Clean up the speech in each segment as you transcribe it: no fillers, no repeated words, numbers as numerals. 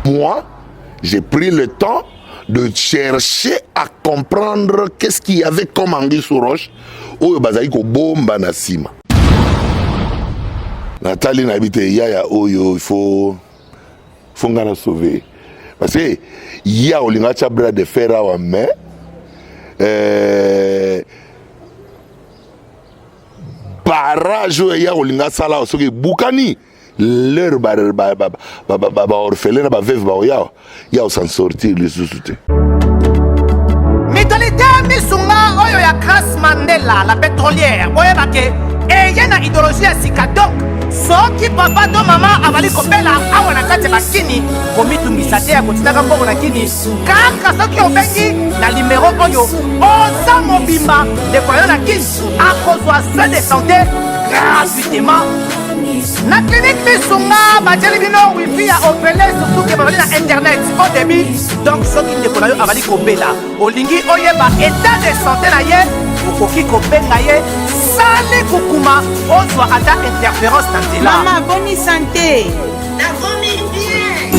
Moi, j'ai pris le temps de chercher à comprendre qu'est-ce qu'il y avait comme anguille sous roche. Oyo bazali ko bomba na sima. Nathalie n'habite yaya oyo, il faut ngana sauver. Parce que ya olinga cha bras de fer à main. Barrage ya olinga sala soki bukani leur orphelin ba veuve ba ya s'en sortir les sous-soutés. Mitolite misunga oyo ya Grace Mandela la pétrolière oyeba ke eye na idéologie ya sika donc soki papa to mama avali kopela awa na kati bakini komitungisa te ya kotinaka mbongo na kini kaka soki obengi na limero oyo oza mobimba ndeko yo na kini akozwa soin de santé gratuitement na clinique misunga batieli bino wifi ya opele surtout ke bazali na internet au début donc soki ndeko na yo avali kopela olingi oyeba état de santé na ye okoki kobenga ye sale kukuma ozwa ata interférence na nzela. Mama boni santé nakomi bien.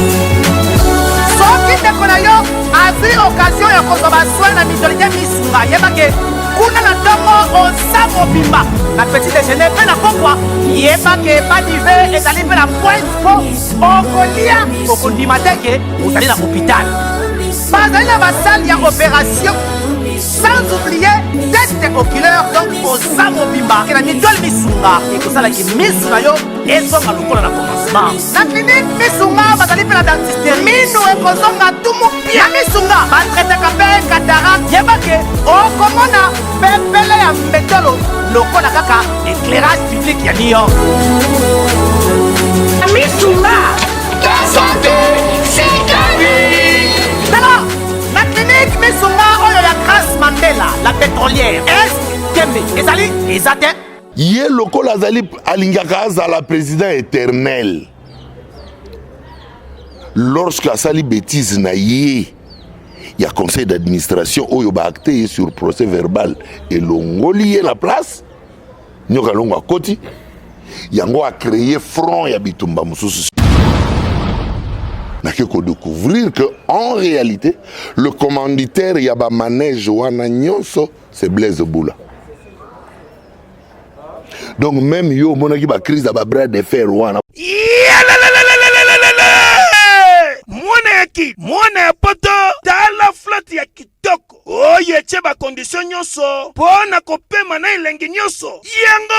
soki ndeko na yo azwi occasion ya kozwa baswin na mitolite misunga yebake kuna na ntongo oza mobimba na petit déjeuner mpe na pokwa yebake badive ezali mpe na pointe po okolia okondima teke ozali na hôpital bazali na basale ya opération sans oublier test oculaire donc oza mobimba ke na mitole misunga ekosalaki misu na yo ezonga lokola na commencement na clinique misunga bazali mpe na dentiste minu ekozonga tumu pia misunga batretaka mpe cataracte yebake okomona pepele ya mbetolo lokola kaka éclairage public ya New York misunga ta santé c'est gagné. tala na clinique misunga oyo ya Grace Mandela la pétrolière est tembe ezali eza te Ye lokola azali alingaka azala président éternel. Lorsque asali bêtise na ye, il y a conseil d'administration oyo ba acté sur procès verbal et longoli la place. Nyoka longo akoti. Yango a créé front ya bitumba mususu. N'a que découvrir que en réalité le commanditaire yaba manège wana nyonso c'est Blaise Boula. Donc même yo monaki ba crise da ba bras de fer wana. Mwana ya poto tala flotte ya kitoko oyo etie ba condition nyonso pona kopema na elengi nyonso yango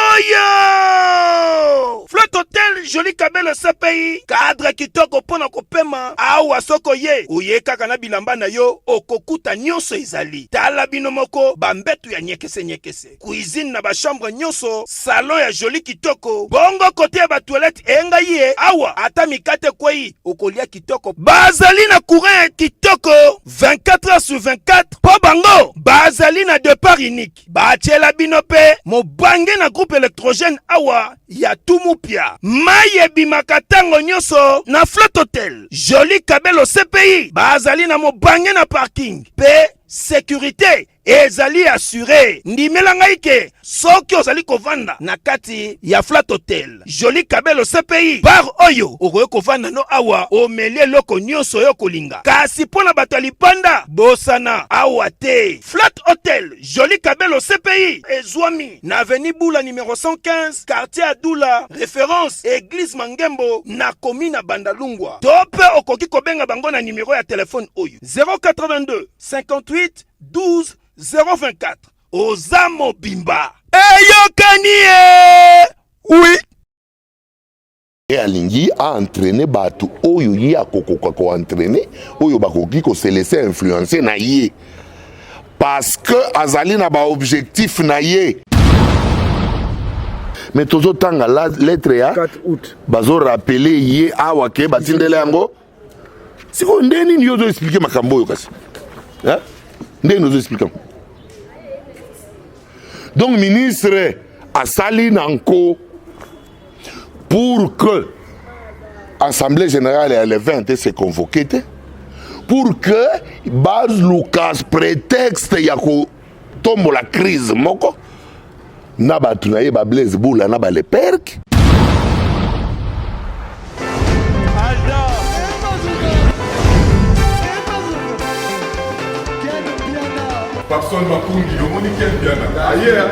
flotte hotel joli kabelo CPI cadre kitoko pona kopema awa soko ye oye kaka na bilamba na yo okokuta nyonso ezali tala bino moko bambetu ya nyekese cuisine na ba chambre nyonso salon ya joli kitoko bongo kote ya ba toilette enga ye awa ata mikate kwei okolia kitoko bazali na courant kitoko 24 heures sur 24 po bango bazali na départ unique batiela bino pe mobange na groupe électrogène awa ya tumupia maye bimaka tango nyonso na flotte hotel joli kabelo CPI bazali na mobange na parking pe sécurité ezali assuré ndimelanga ike soki ozali kovanda na kati ya flat hotel joli kabelo CPI bar oyo okoye kovanda no awa omelie loko nyonso yo kolinga kasi pona bato lipanda bosana awa te flat hotel joli kabelo CPI ezwami na avenue Boula numéro 115 quartier Adoula référence église Mangembo na commune Bandalungwa tope okoki kobenga bango na numéro ya téléphone oyo 082 58 12 024 Ozamo Bimba Eyokanie oui et alingi a entraîné batu oyo yi akoko ko entraîner oyo bakoki ko se laisser influencer na ye parce que azali na ba objectif na ye mais tozo tanga la lettre ya 4 août bazo rappeler ye awa ke batindele yango siko ndeni ni yozo expliquer makambo yo kasi hein ndeni nous expliquons. Donc ministre asali nanko pour que Assemblée générale le 20 se convoquée pour que base Lucas prétexte yako tombe la crise moko na batu na ye ba Blaise Boula na ba le perk Papson Makundi, le monde qui aime bien. Ailleurs,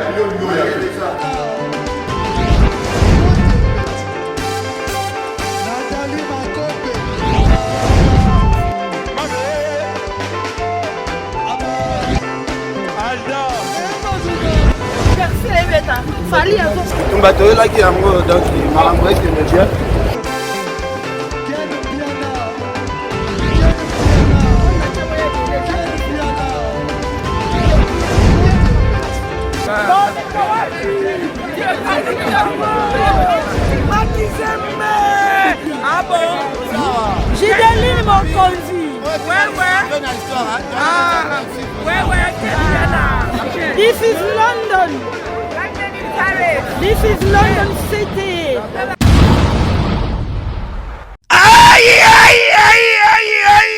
bato oyelaki yango donc makambo ekende bien. Ah bon? Gideline Mokonzi. This is London. This is London City. Aïe, aïe, aïe, aïe, aïe.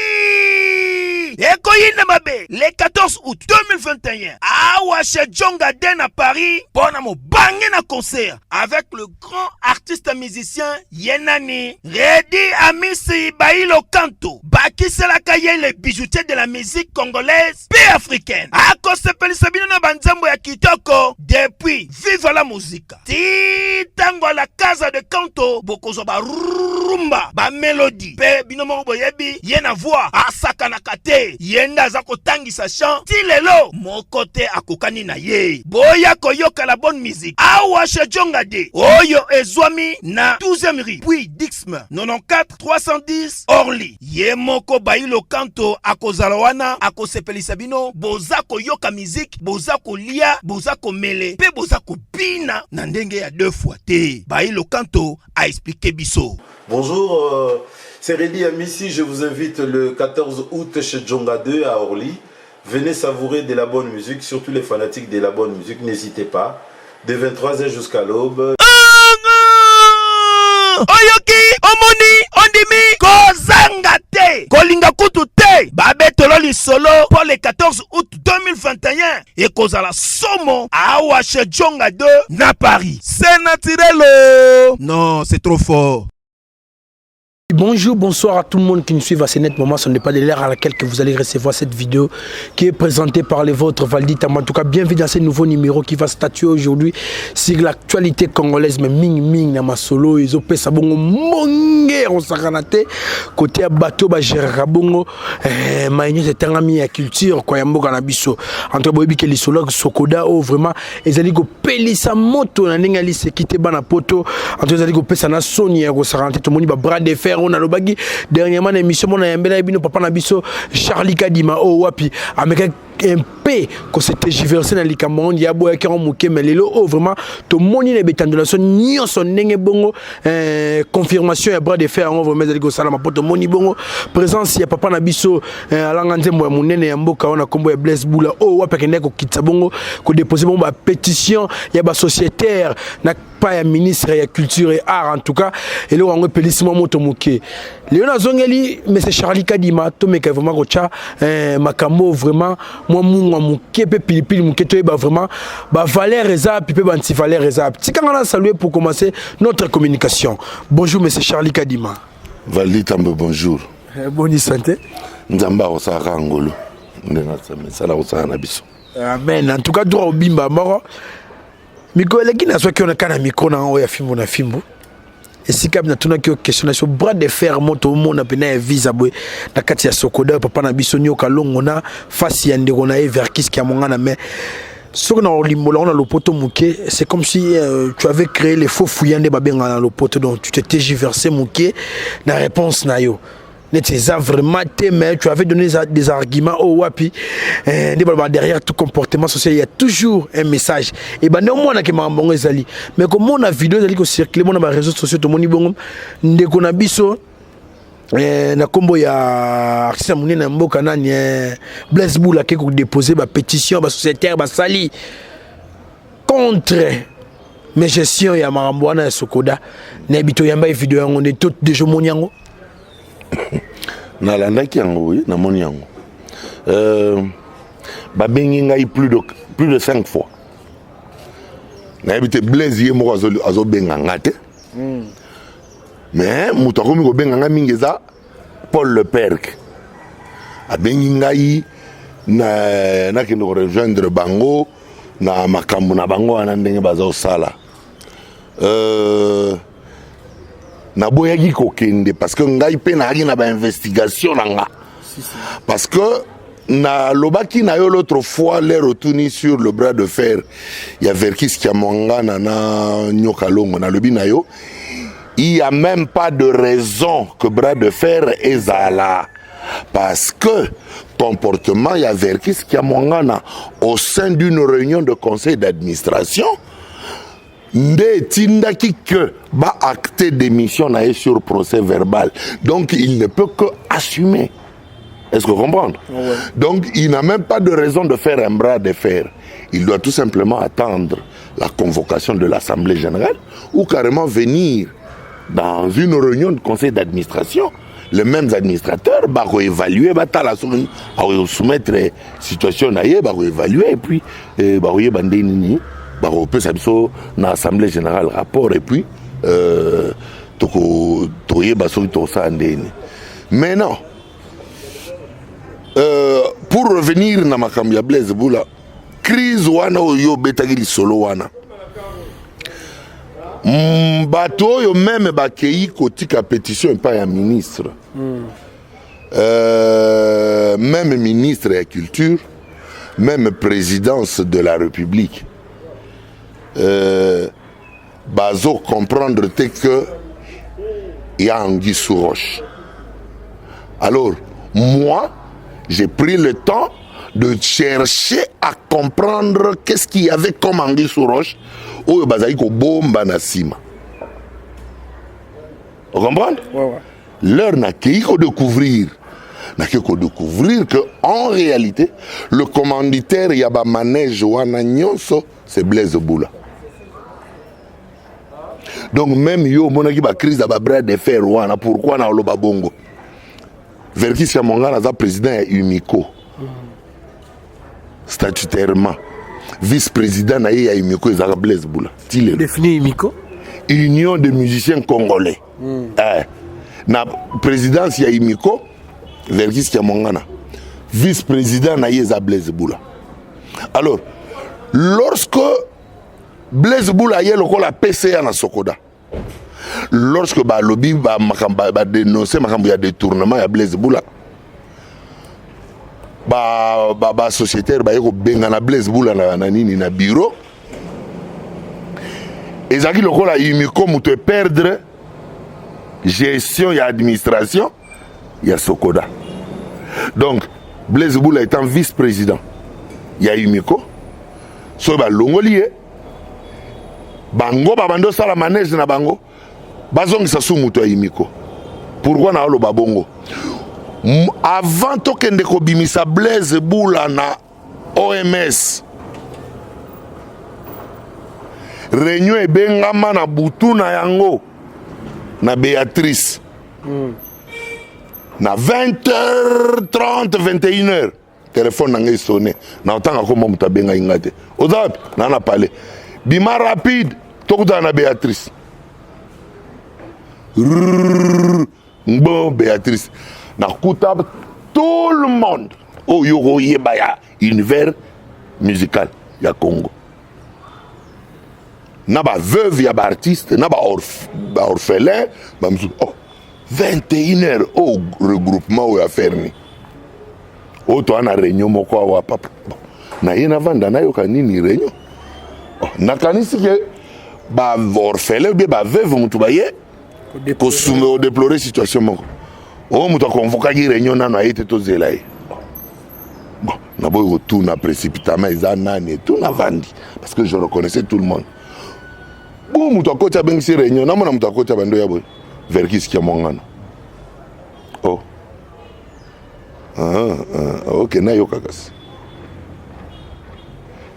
Ekoyine Mabe, le 14 août 2021, à chez Djonga Den à Paris, pour mon bangé na concert avec le grand artiste musicien Yenani, Redi Amisi Bailo Kanto, Bakise Lakaye, le bijoutier de la musique congolaise et africaine. A cause de Sabino na Banzambo ya Kitoko, depuis Vive la musique. Titango la casa de Kanto, Bokozo ba rumba, ba mélodie, pe binomo boyebi, yena voix, asaka na kate, yenda zako tangi sa chant, ti lelo, mon côté akokani na ye. Boya koyoka la bonne musique, awa chez Djonga de, oyo ezwami na 12e rue, puis Dixme, 94 310 Orly. Ye moko Bailo Kanto akozalawana, akosepelisa bino, boza koyoka musique, boza kolia, boza komele, pe boza kopina, na ndenge ya 2 fois te. Bailo Kanto a expliqué biso. Bonjour, c'est Redi Amissi, je vous invite le 14 août chez Djonga 2 à Orly. Venez savourer de la bonne musique, surtout les fanatiques de la bonne musique, n'hésitez pas. De 23h jusqu'à l'aube. Oyoki, omoni, ondimi, kozanga te, kolinga kutu te, babetolo li solo pour le 14 août 2021 et kozala somo awa chez Djonga 2 na Paris. C'est naturel. Non, c'est trop fort. Bonjour, bonsoir à tout le monde qui nous suit à ce net moment. Ce n'est pas de l'heure à laquelle que vous allez recevoir cette vidéo qui est présentée par les vôtres Valdi Tamba. En tout cas, bienvenue dans ce nouveau numéro qui va statuer aujourd'hui sur l'actualité congolaise. Mais ming na masolo, ils ont fait ça bon mongé on s'aganate côté à bateau ba gérera bongo maïni c'est un ami à culture quoi yambo kanabiso entre boyebi ke lisolo sokoda oh vraiment ils allaient go pelisa moto na ningali se quitter bana poto entre ils allaient go pesa na sonia go s'aganate tout le monde ba bras de fer on a le bagui dernièrement l'émission mon yambela bino papa na biso Charlie Kadima oh wapi ameka un peu que c'était giversé dans les Cameroun ya boya ki muke melelo oh vraiment to moni ne betandolation nyo son ndenge bongo confirmation ya bras de fer on vraiment zali go sala mapoto moni bongo présence ya papa na biso alanga nzembo ya munene ya mboka ona kombo ya Blaise Bula oh wapi kende ko kitsa bongo ko déposer bongo ba pétition ya ba sociétaire na pas ya ministre ya culture et art en tout cas et le wango pelissimo moto muke Léona Zongeli mais c'est Charlie Kadima to meka vraiment ko cha makambo vraiment moi munga muke pe pilipili muke to ba vraiment ba valeur eza puis ba anti valeur eza tika ngana saluer pour commencer notre communication. Bonjour monsieur Charlie Kadima. Valdi Tamba, bonjour. Bonne santé. Nzamba osaka ngolo. Ndenga sala osaka na biso. Amen. En tout cas droit au bimba moro. Miko eleki na soki on a kana micro na o ya fimbo na fimbo. Et si comme na tuna ki question sur bras de fer moto mo na pena visa boy na kati ya sokoda papa na biso nyoka longo na face ya ndeko na Everkis ki amonga na mais ce qu'on a limolo on a le poteau mouké c'est comme si tu avais créé les faux fouillants babenga dans le poteau donc tu t'étais versé mouké la réponse na yo ça vraiment mais tu avais donné des arguments au wapi derrière tout comportement social il y a toujours un message et ben non moi na ke mambongo ezali mais comme on a vidéo ezali ko circuler mon na réseaux sociaux to moni bongo ndeko na biso na kombo ya artiste munene na mboka nani Blaise Bula qui ko déposer ba pétition ba sociétaire ba sali contre mes gestion ya marambo na sokoda na bito yamba vidéo yango ne tout déjà moniango nalandaki yango oui namoni yango babengi ngai plus de 5 fois nayebi te Blaise ye moko azobenga nga te mais moto akomi kobenga nga mingi eza Paul Le Perc abengi ngai na kende rejoindre bango na makambo na bango wana ndenge baza osala na boyaki kokende parce que ngai pe na na ba investigation nga parce que na lobaki na yo l'autre fois les retourni sur le bras de fer il y a Verkis Kiamwanga na Nyoka Longo na lobi na yo il y a même pas de raison que bras de fer est là parce que comportement il y a Verkis Kiamwanga au sein d'une réunion de conseil d'administration nde tindaki que ba acter démission na sur procès verbal donc il ne peut que assumer. Est-ce que vous comprenez? Ouais. Donc il n'a même pas de raison de faire un bras de fer. Il doit tout simplement attendre la convocation de l'Assemblée générale ou carrément venir dans une réunion de conseil d'administration. Les mêmes administrateurs vont évaluer, vont soumettre la situation, vont évaluer et puis vont dans l'Assemblée générale rapport et puis mais non. Pour revenir na makambo ya Blaise Bula crise wana oyo betaki lisolo wana bato oyo même bakei kotika pétition pa ya ministre même ministre ya culture même présidence de la République bazo comprendre que il y a anguille sous roche. Alors moi j'ai pris le temps de chercher à comprendre qu'est-ce qu'il y avait comme anguille sous roche ou bazali ko bomba na sima. Vous comprenez? Ouais. L'heure n'a qu'à découvrir que en réalité le commanditaire yaba manège wana nyonso c'est Blaise Bula. Donc même yo monaki ba crise da ba bras de fer wana pourquoi na loba bongo. Verkis Kiamwanga naza président ya UMICO statutairement vice-président na ya UMICO ezaka Blaise Bula défini UMICO Union des musiciens congolais na présidence ya UMICO Verkis Kiamwanga vice-président na ya Blaise Bula. Alors lorsque Blaise Bula yé lokola PCA na Sokoda lorsque ba lobby ba dénoncer makambo ya détournement ya Blaise Bula ba sociétaire ba yeko benga na Blaise Bula na nini na bureau ezaki lokola UMICO muto perdre gestion ya administration ya Sokoda. Donc Blaise Bula étant vice-président ya UMICO so ba longolié bango babando sala manège na bango bazongisa sumuto ya UMICO. Pourquoi na oloba bongo avant tokende ko bimisa Blaise Bula na OMS réunion ebengama na butu na yango na Béatrice na 20h30 21h téléphone na ngai sonné na otanga ko momuta benga ingate ozapi na parler bima rapide tokuta na Béatrice bon Béatrice na kuta tout le monde au yoro yeba ya univers musical ya Congo na ba veuve ya ba artiste na ba orphelin ba msu 21h au regroupement ou affaire ni auto ana réunion moko wa papa na yena vanda na yo kanini réunion nakanisi ke ba orphelin be ba veuve mutu ba ye ko sume déplorer situation moko o mutu convoquer réunion na été to zelai bon na boy retour na précipitamment eza nani tout na vandi parce que je reconnaissais tout le monde bon mutu akota bengisi réunion na mona mutu akota bando ya boy Verkis Kiamwanga oh ok na yo kakasi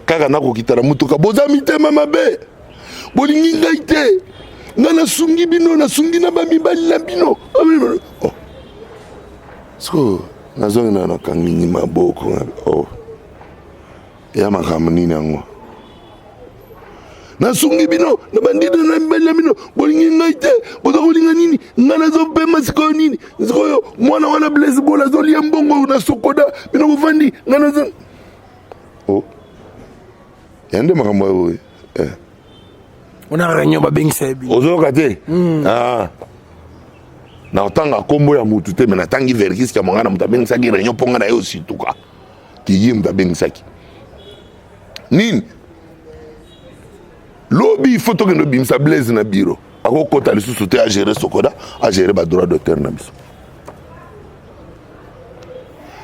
kaka na kokitana mutuka boza mitema mabe bolingi ngai te nga nasungi bino nasungi na bamibali na bino oh so nazongi na nakangi maboko oh ya makambo nini yango nasungi bino na bandida na mbele bino bolingi ngai te boza kolinga nini ngai nazopema sikoyo nini sikoyo mwana wana Blaise Bola azolia mbongo na Sokoda bino bovandi ngai nazo oh yande makambo oyo on a réunion babengisa yebi ozoyoka te na otanga kombo ya mutu te me natangi verkis ka mongana mutu abengisaki réunion mponga na ye osituka tiye mutu abengisaki nini lobi il faut tokende obimisa Blaise na biro akokota lisusu te agere Sokoda agere badroit d'auteur na biso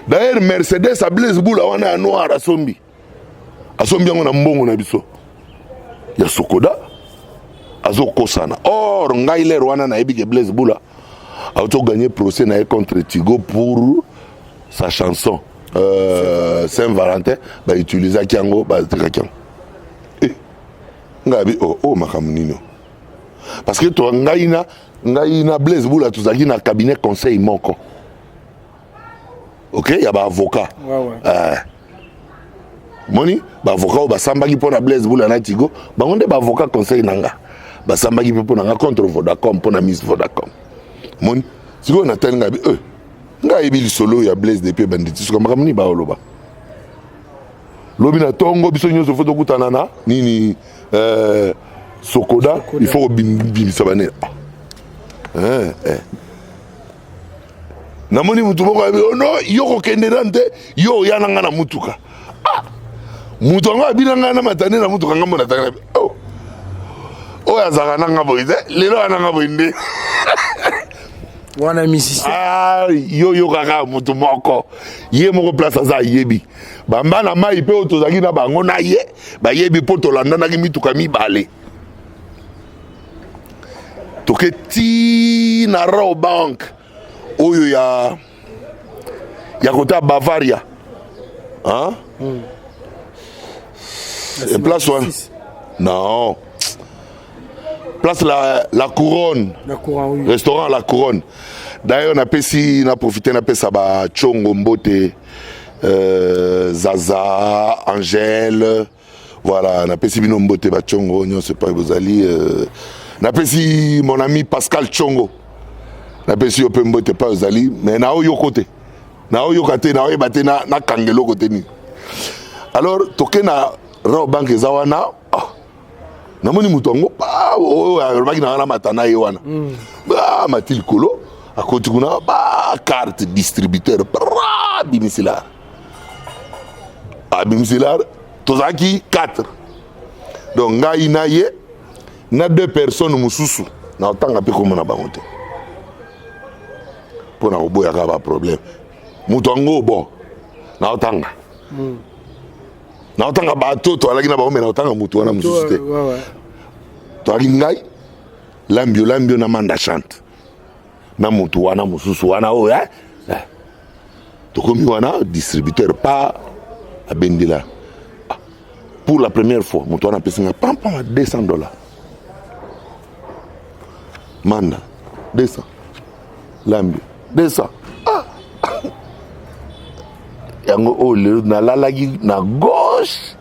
d'ailleurs Mercedes a Blaise Boula wana ya noir asombi yango na mbongo na biso ya Sokoda azokosana or ngai lero wana na yebi ke Blaise Boula auto gagné procès na contre Tigo pour sa chanson Saint-Valentin ba utiliser kiango ba tekaki ngabi oh makamunino parce que to ngai na Blaise Boula tuzaki na cabinet conseil moko OK ya ba avocat moni ba avocat ba sambaki pona Blaise Boula na Tigo bango nde ba avocat conseil nanga ba sambaki pona nga contre Vodacom pona Miss Vodacom moni siko na tel ngabi ngai bi solo ya Blaise depuis banditi siko makamuni ba oloba lobi na tongo biso nyonso foto kutana na nini Sokoda il faut bimisa bane namoni mutu moko no yo kokende nante yo yana nga na mutuka mutu nga bina nga na matane na mutuka nga mona tanga o ya zaka nanga boize lelo ananga boinde wana misisi yo kaka mutu moko ye moko place aza yebi bamba na mai pe otozaki na bango na ye ba yebi po tolandanaki mituka mibale toke ti na Raw Bank oyo ya kota Bavaria et place one non place la Couronne oui. Restaurant La Couronne d'ailleurs na profité na pesa ba Chongo Mbote Zaza Angèle voilà na pesi bino Mbote ba Chongo nyo c'est pas bozali na pesi mon ami Pascal Chongo na pesi yo pe Mbote pas bozali mais na yo côté na yo kate na yo baté na kangelo côté ni alors toke na Raw Bank ezawana namoni mutongo pa alobaki na wana matana ye wana matil kolo akoti kuna carte distributeur bimisilar tozaki 4 donc ngai na ye na 2 personnes mususu na otanga pe komona bango te pona koboyaka ba problème mutongo bo na otanga na otanga batoto alaki na baome na otanga mutu wana mususu te toaki ngai lambio na manda chante na mutu wana mususu wana oyo tokomi wana distributeur pas abendila pour la première fois mutu wana pesinga pampama $200 manda 200 lambio 200 yango oyo nalalaki na gauche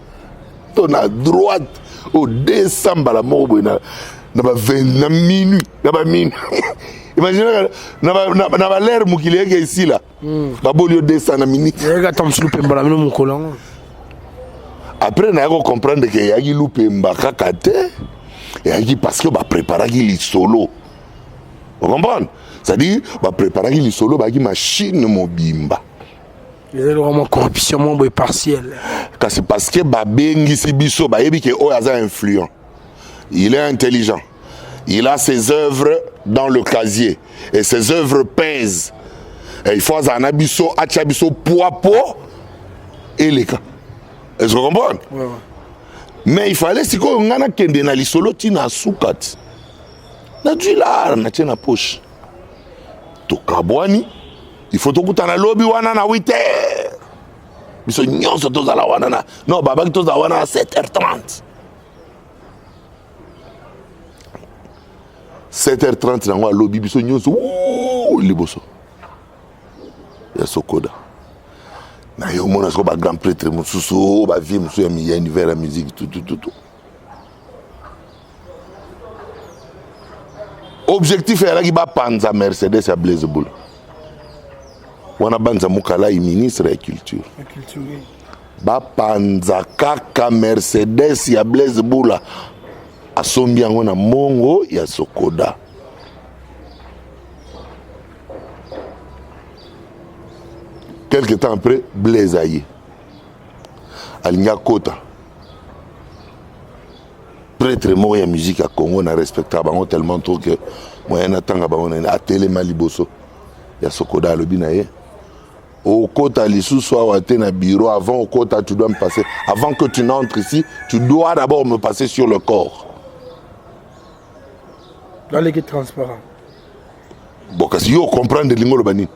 to na droite au 200 mbala moko boye na minuit imagine na balere mokili yeke esi la baboli yo 200 na minute après naya kocomprendre ke eyaki lupemba kaka te eyaki parce que bapreparaki lisolo ocomprendre c'est-à-dire bapreparaki lisolo bayaki machine mobimba vraiment corruption membre partielle c'est parce que babengisi biso bayebi ke oyo aza influent il est intelligent il a ses œuvres dans le casier et ses œuvres pèsent et il faut azana biso atia biso poids et les cas est-ce que vous comprenez mais il fallait sikoyo ngana kende na lisolo tina sukati na duilar na tia na poche tokabwani il faut tokutana lobi wana na 8h biso nyonso tozala wana na non babaki tozala wana na 7h30 7h30 nango alobi biso nyonso liboso ya Sokoda na yo mona so ba grand prêtre mususu ba vie mususu ya univers ya musique tout objectif est ba panza Mercedes à Blaise Boula. On a banza mukala ministre de la culture. Ba panza kaka Mercedes ya Blaise Boula. Asombi yango na mongo ya Sokoda. Quelque temps après, Blaise aye. Alinga Kota. Prêtre mort ya musique à Congo na respectable tellement trop que moyen atanga ba on a télé maliboso. Ya Sokoda lobi na ye. Au Kota lisusu a été na bureau avant au Kota tu dois me passer avant que tu n'entres ici, tu dois d'abord me passer sur le corps. Dans les guides transparents. Bon, parce que yo comprendre lingo lo bani.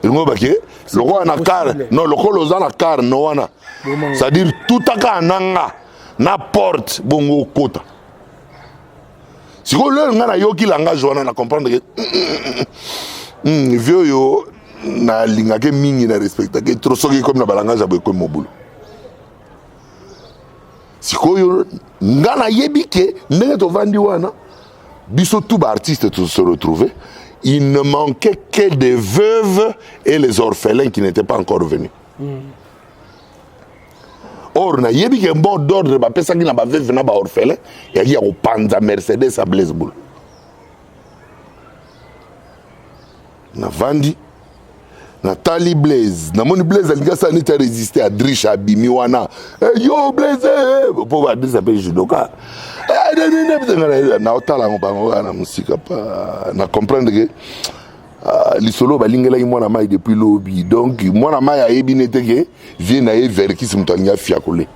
Lingo baki le roi na car, non le roi loza na car no wana. C'est-à-dire tout aka nanga na porte bongo Kota. Si ko le nga na yo ki langage wana na comprendre que vieux yo na linga ke mingi na respecta ke trop soki comme na balangage aboy comme mobulu. Si ko yo nga na yebike ndenge to vandi wana biso tout artiste tout se retrouver, il ne manquait que des veuves et les orphelins qui n'étaient pas encore venus. Or na yebike bon d'ordre ba pesa ki na ba veuve na ba orphelin ya ki ya ko panza Mercedes à Blaise Boula. Na vandi Nathalie Blaise, Namoni Blaise, elle a été résisté à Drish Abimi wana. Yo Blaise, pour Drish s'appelle judoka. Na otala ngobanga na musika pa na comprendre que lisolo balingela mwana mai depuis lobby. Donc mwana mai a ebinete que vient na vers qui simtania fiakole.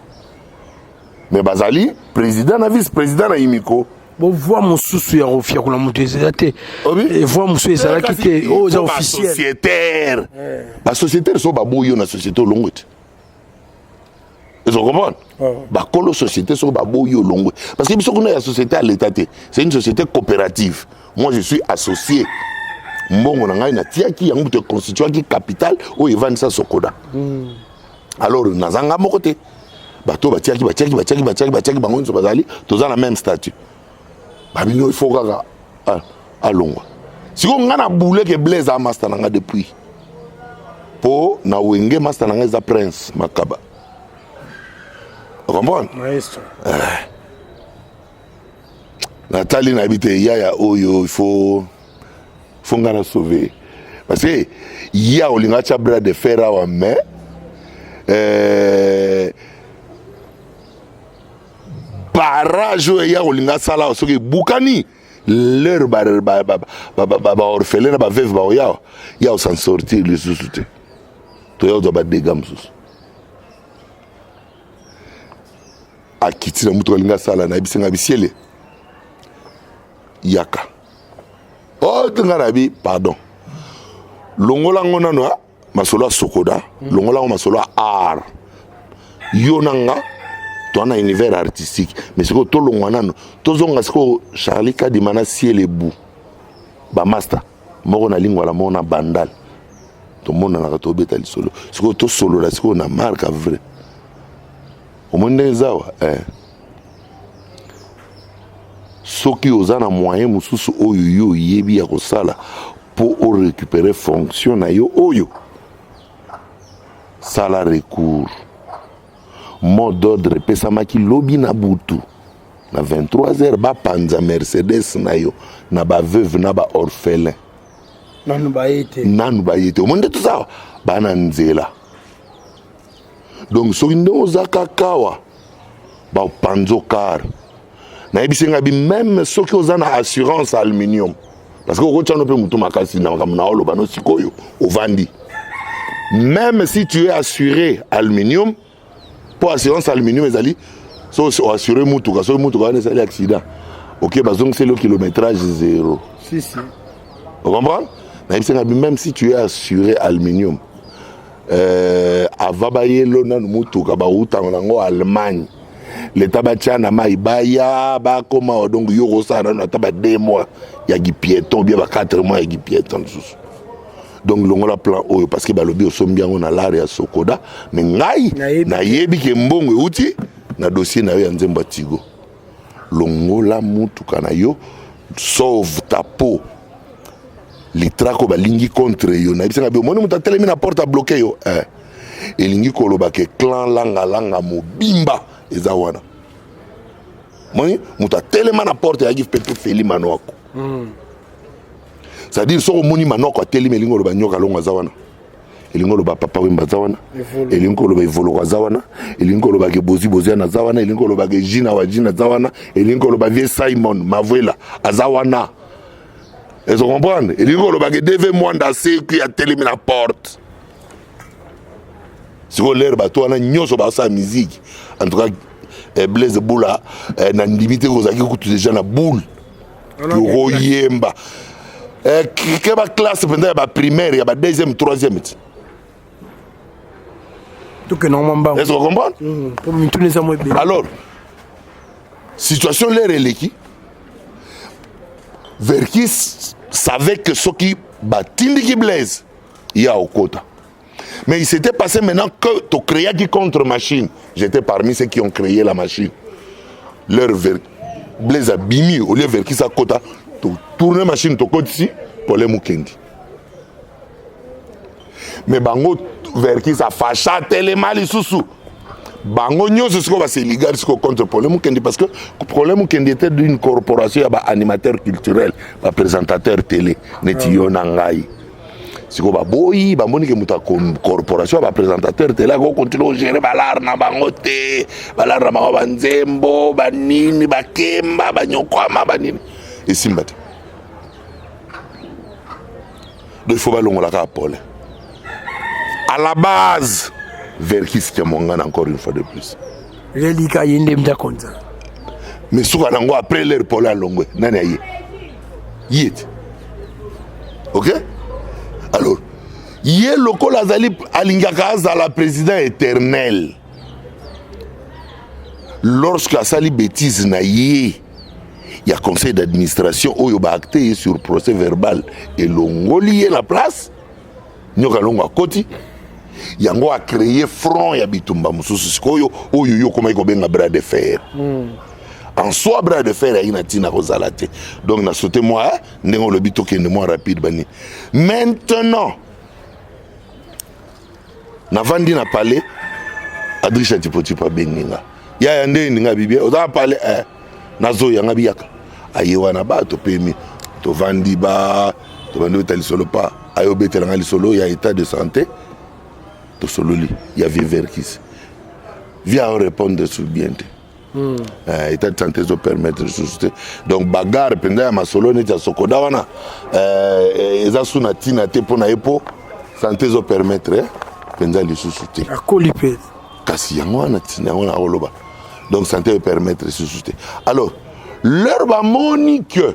Mais bazali président na vice-président na Imiko. Bon, voir mon sous ya ofia kuna mutu ezate. Et voir mon sous ezala qui aux officiels. Sociétaire. Ba sociétaire so ba boyo na société longote. Ils comprennent? Ba kolo société so ba boyo longote. Parce que biso kuna ya société à l'état, c'est une société coopérative. Moi je suis associé. Mbongo na ngai na tiaki yango te constituer qui capital o evand sa Sokoda. Alors nazanga moko te. Bato batiaki bango so bazali toza na même statut. Babino il faut gaga à longa. Si on a boulé que Blaise a master nanga depuis. Po na wenge master nanga za Prince Makaba. Vous comprenez? Maestro. Nathalie n'habite yaya oyo il faut ngana sauver. Parce que ya olinga cha bras de fer à main. Barrage ya olinga sala soki bukani leur orphelin ba veuve ba ya s'en sortir les sous-soutés to ya ba dégâts sous akiti na muto olinga sala na bisenga bisiele yaka tengara bi pardon longola ngona no masolo Sokoda longola masolo art yonanga toi un univers artistique mais c'est que tout le monde tozonga siko Charlie Kadimana ciel et bout ba master moko na lingwa la mona bandal to mona na to beta li solo siko to solo la siko na marque vrai au monde zawa soki ozana moyen mususu oyo yo yebi ya kosala pour récupérer fonction na yo oyo sala recours mot d'ordre pesamaki lobi na butu na 23h ba panza Mercedes na yo na ba veuve na ba orphelin nanu ba yete au monde tout ça bana nzela donc soki ndo zaka kawa ba panzo car na ebisenga bi même soki ozana assurance aluminium parce que ko tshano pe mutu makasi na kamna olo bano sikoyo ovandi même si tu es assuré aluminium. Pour assurance aluminium ezali so assurer mutuka so mutuka wana ezali accident ok bazong c'est le kilométrage zéro si vous comprenez même si tu es assuré aluminium avabaye lona mutuka ba utanga ngo Allemagne l'état batiana mai baya ba koma donc yoko sana na taba 2 mois ya gi piéton bien ba 4 mois ya gi piéton sous. Donc longola plan oyo parce que balobi osombi yango na lare ya Sokoda mais ngai na yebi ke mbongo uti na dossier na yo ya Nzemba Tigo longola mutuka na yo sauve ta peau. Les tracos balingi contre yo. Na bisanga be moni muta telemi na porte à bloquer yo. Elingi koloba ke clan langa mobimba ezawana. Moni muta telema na porte ya gif pepe feli manoko. C'est-à-dire so moni manoko telemi elingo loba nyoka longa zawana. Elingo loba papa wemba zawana. Elingo loba evolo zawana. Elingo loba ke bozi na zawana. Elingo loba ke jina wa jina zawana. Elingo loba vie Simon Mavuela azawana. Est-ce que vous comprenez? Et vous avez devez mwanda c'est qui a télé la porte. Si vous l'air bateau on a nyoso ba sa musique. En tout cas Blaise Boula na limité vous avez écouté déjà la boule. Pour yemba. Que ba classe pendant ba primaire, ya ba deuxième, troisième. Tout que normalement. Est-ce que vous comprenez? Pour tous les amours. Alors situation l'air est qui Verkis savait que ce qui batindi qui Blaise, il y a au quota. Mais il s'était passé maintenant que tu créais qui contre-machine. J'étais parmi ceux qui ont créé la machine. Leur Blaise a bimi, au lieu Verkis à quota, tu tournes la machine, tu côté ici, pour les Mukendi. Mais Bango Verkis a fâché tellement les sous-sous. Bango nyonso siko ba c'est légal siko contre problème Mukendi parce que le problème Mukendi était d'une corporation ba animateur culturel, ba présentateur télé, neti yona ngai. Siko ba boyi ba moni ke muta corporation ba présentateur télé go continue gérer balar na bango te, balar na bango banzembo, banini, bakemba, banyokwama banini. Et simbati. Donc il faut ba longola ka Paul. À la base Verkis Kiamongana encore une fois de plus. Mais souvent après l'air pour la longue, nani aye. Yet. Ok? Alors, yé loko lazali alingaka za la président éternel. Lorsque asali bêtise na yé, il y a conseil d'administration où il a acté sur procès verbal et l'ongoli la place. Nyoka longo à côté. Yango a créé front ya bitumba mususu sikoyo oyo yo koma iko benga bras de fer. En soi bras de fer ya tina kozalate. Donc na sauté moi ndengo le bito ke moi rapide bani. Maintenant na vandi na palais Adrisha Tipoti pa beninga. Ya nde ninga bibi o da palais nazo yanga biaka. Ayewa na ba to pemi to vandi ba to vandi tali solo pa ayo betelanga li solo ya état de santé. Il y a Verkis. Viens répondre sur bien. État de santé se permettre de soutenir. Donc, bagarre, pendant ma solo, n'est-ce pas Sokodawana. Ezasuna tina te pona epo, santé se permettre, pendant les soutenir. À Colipé. Kasi yangwana tina wana oloba. Donc, santé se permettre de soutenir. Alors, leur bamoni que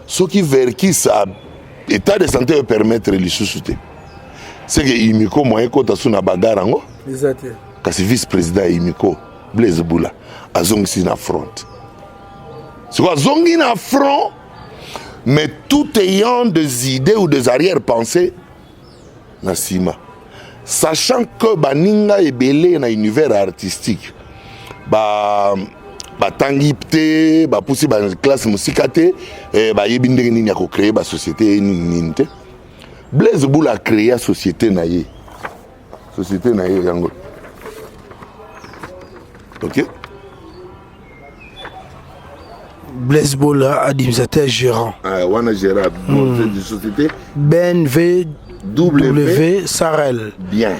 ce qui Verkis a état de santé se permettre de soutenir. C'est que Imiko moyen kota suna bagarango. Exactement. Kasi vice-président Imiko Blaise Boula azongi na front. C'est quoi zongi na front mais tout ayant des idées ou des arrière-pensées na sima. Sachant que baninga ebele na univers artistique ba tangipte ba poussi ba classe musikate ba yebindenge nini ya ko créer ba société nini te. Blaise Boula a créé la société naïe. Société naïe yango. Ok? Blaise Boula, administrateur gérant. Wana gérant. De société. BNV W Sarel. Bien.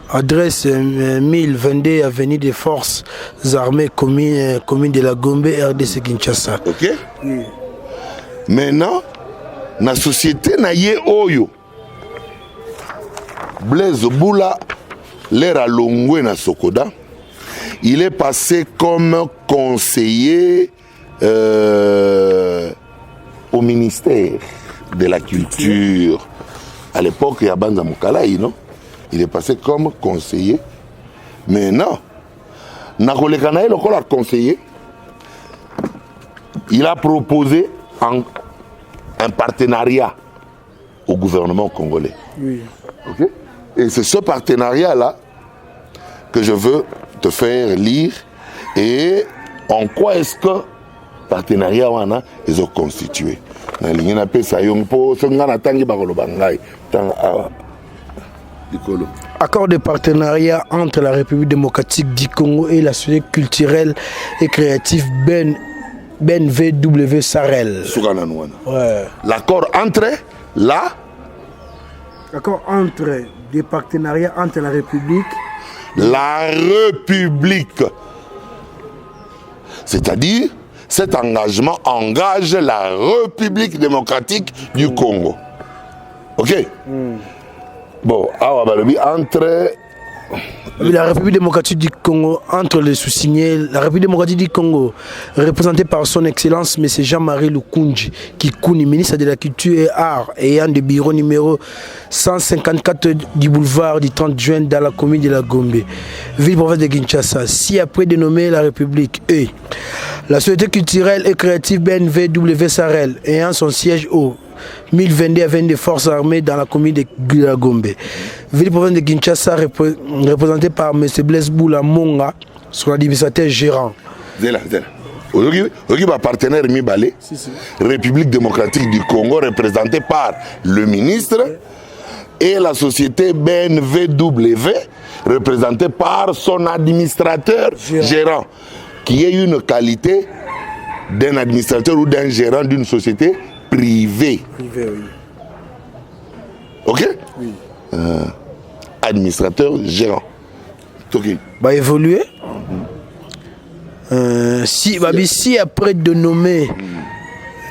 Adresse 1022 avenue des Forces Armées, commune de la Gombe, RDC Kinshasa. Ok? Oui. Maintenant, la société naïe oyo. Blaise Boula, l'air à Longwe na Sokoda, il est passé comme conseiller au ministère de la Culture. À l'époque, il y a Banza Mukalaï, non? Il est passé comme conseiller. Mais non. Nakolekanaï, le conseiller, il a proposé un partenariat au gouvernement congolais. Oui. Okay? Et c'est ce partenariat-là que je veux te faire lire. Et en quoi est-ce que partenariat wana ezo constitué na lingi na pesa yo mpo so ngana tangi bakoloba ngai tanga awa dikolo. Accord de partenariat entre la République démocratique du Congo et la société culturelle et créative BNVW Sarel. Ouais. L'accord entre L'accord entre des partenariats entre la République. La République. C'est-à-dire, cet engagement engage la République démocratique du Congo. Ok? Bon, entre... La République démocratique du Congo, entre les sous-signés, la République démocratique du Congo, représentée par son Excellence M. Jean-Marie Lukunji, Kikouni, ministre de la Culture et Arts, ayant de bureau numéro 154 du boulevard du 30 juin dans la commune de la Gombe, ville province de Kinshasa, si après dénommé la République et la société culturelle et créative BNVW Sarel, ayant son siège au 1022 à 22 forces armées dans la commune de la Gombe. Ville province de Kinshasa représentée par M. Blaise Boula Monga, son administrateur gérant. Zela. Aujourd'hui, partenaire Mibale, République démocratique du Congo, représentée par le ministre, et la société BNVW, représentée par son administrateur gérant, qui est une qualité d'un administrateur ou d'un gérant d'une société privée. Oui. Ok? Oui. Administrateur gérant. Okay. Va évoluer. Si après de nommer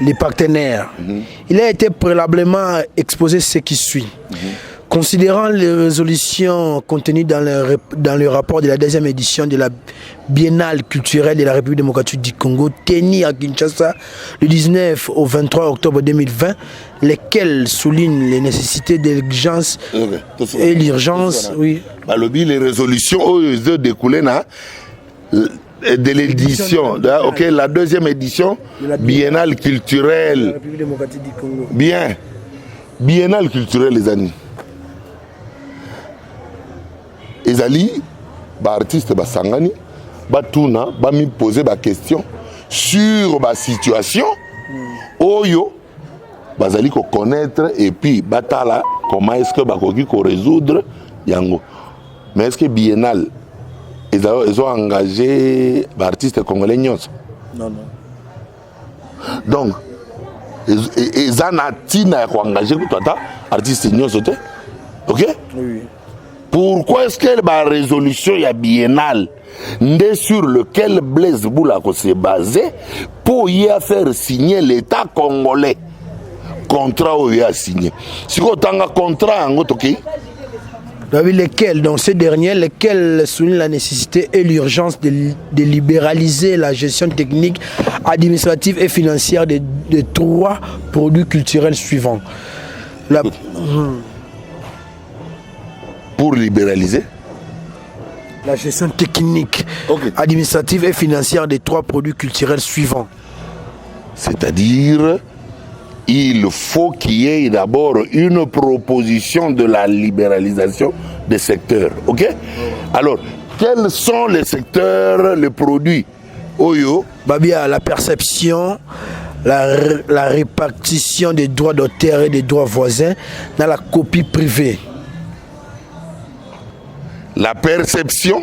les partenaires, il a été préalablement exposé ce qui suit. Considérant les résolutions contenues dans le rapport de la deuxième édition de la Biennale culturelle de la République démocratique du Congo, tenue à Kinshasa le 19 au 23 octobre 2020, lesquelles soulignent les nécessités de l'urgence et l'urgence. Oui. Les résolutions découlées de l'édition, la deuxième édition Biennale culturelle. De la République démocratique du Congo. Bien. Biennale culturelle, les amis. Ezali, artiste Sangani, Tuna, mi poser ma question sur ma situation. Oyo, bazali ko connaître et puis batala comment est-ce que bakoki ko résoudre yango. Mais est-ce que Biennale ils ont engagé artistes congolais nyonso? Non. Donc ils ont tina ko engagé ko artiste nyonso te. OK? Oui. Pourquoi est-ce que la résolution y a biennale sur lequel Blaise Boula s'est basé pour y faire signer l'État congolais contrat où il a signé? Si vous avez un contrat, lesquels, dans ces derniers, lesquels soulignent la nécessité et l'urgence de libéraliser la gestion technique, administrative et financière des trois produits culturels suivants. Pour libéraliser la gestion technique, administrative et financière des trois produits culturels suivants. C'est-à-dire, il faut qu'il y ait d'abord une proposition de la libéralisation des secteurs. OK? Alors, quels sont les secteurs, les produits? Oyo. Babia, la perception, la répartition des droits d'auteur et des droits voisins dans la copie privée. La perception,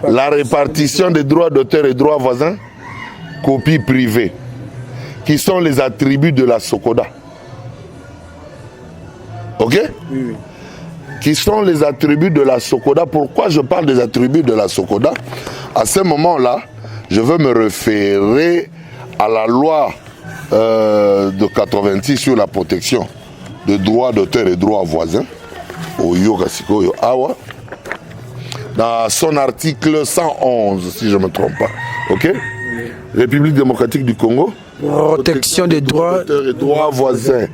la répartition des droits d'auteur et droits voisins, copie privée, qui sont les attributs de la Sokoda. OK? Oui. Qui sont les attributs de la Sokoda. Pourquoi je parle des attributs de la Sokoda? À ce moment-là, je veux me référer à la loi de 86 sur la protection des droits d'auteur et droits voisins, au Yogasiko Awa, dans son article 111, si je ne me trompe pas. OK? République démocratique du Congo. Protection des droits d'auteur et droits voisins.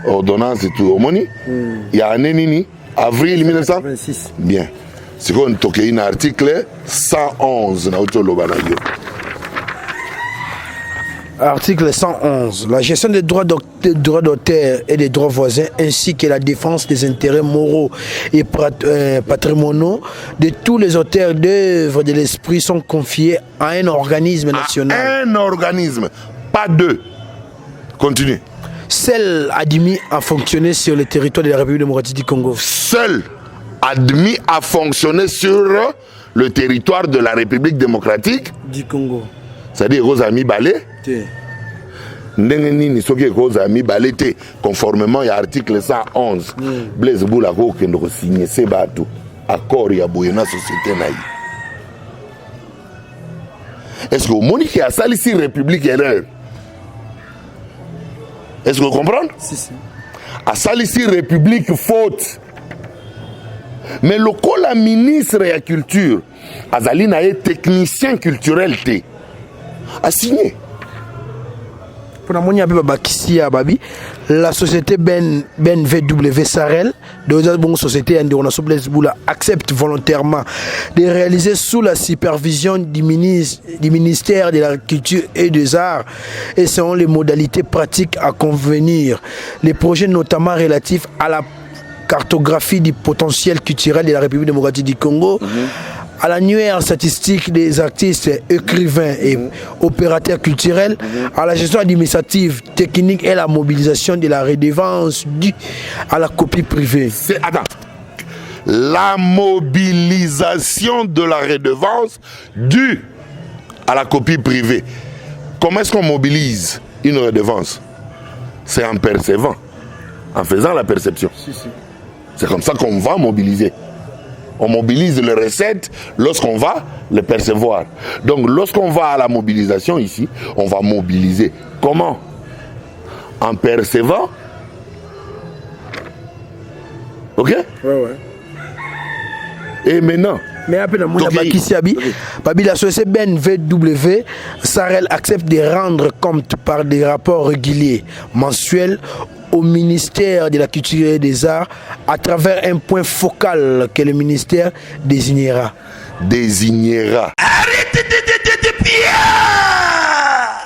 Ordonnance et tout. Il y a un nini, avril 1926. Bien. C'est qu'on a un article 111. Article 111. La gestion des droits d'auteur et des droits voisins ainsi que la défense des intérêts moraux et patrimoniaux de tous les auteurs d'œuvres de l'esprit sont confiés à un organisme national. Un organisme, pas deux. Continue. Seul admis à fonctionner sur le territoire de la République démocratique du Congo. Seul admis à fonctionner sur le territoire de la République démocratique du Congo. C'est-à-dire aux amis balais. Conformément à l'article 111, Blaise Boula qui a signé ce bateau, accord ya boyena société naï. Est-ce que vous avez dit a ça ici République erreur? Est-ce que vous comprenez? Si. A ça ici République faute. Mais le col la ministre de la culture, Azali na technicien culturel a signé. La société Ben VW Sarel, de société accepte volontairement de réaliser sous la supervision du ministère de la Culture et des Arts et selon les modalités pratiques à convenir. Les projets notamment relatifs à la cartographie du potentiel culturel de la République démocratique du Congo, à l'annuaire statistique des artistes, écrivains et opérateurs culturels, à la gestion administrative, technique et la mobilisation de la redevance due à la copie privée. Attends. La mobilisation de la redevance due à la copie privée. Comment est-ce qu'on mobilise une redevance? C'est en percevant, en faisant la perception. C'est comme ça qu'on va mobiliser. On mobilise les recettes lorsqu'on va les percevoir. Donc lorsqu'on va à la mobilisation ici, on va mobiliser. Comment? En percevant. Ok? Ouais. Et maintenant? Mais après, la société Ben VW Sarel accepte de rendre compte par des rapports réguliers, mensuels, au ministère de la Culture et des Arts à travers un point focal que le ministère désignera. Arrêtez de bien.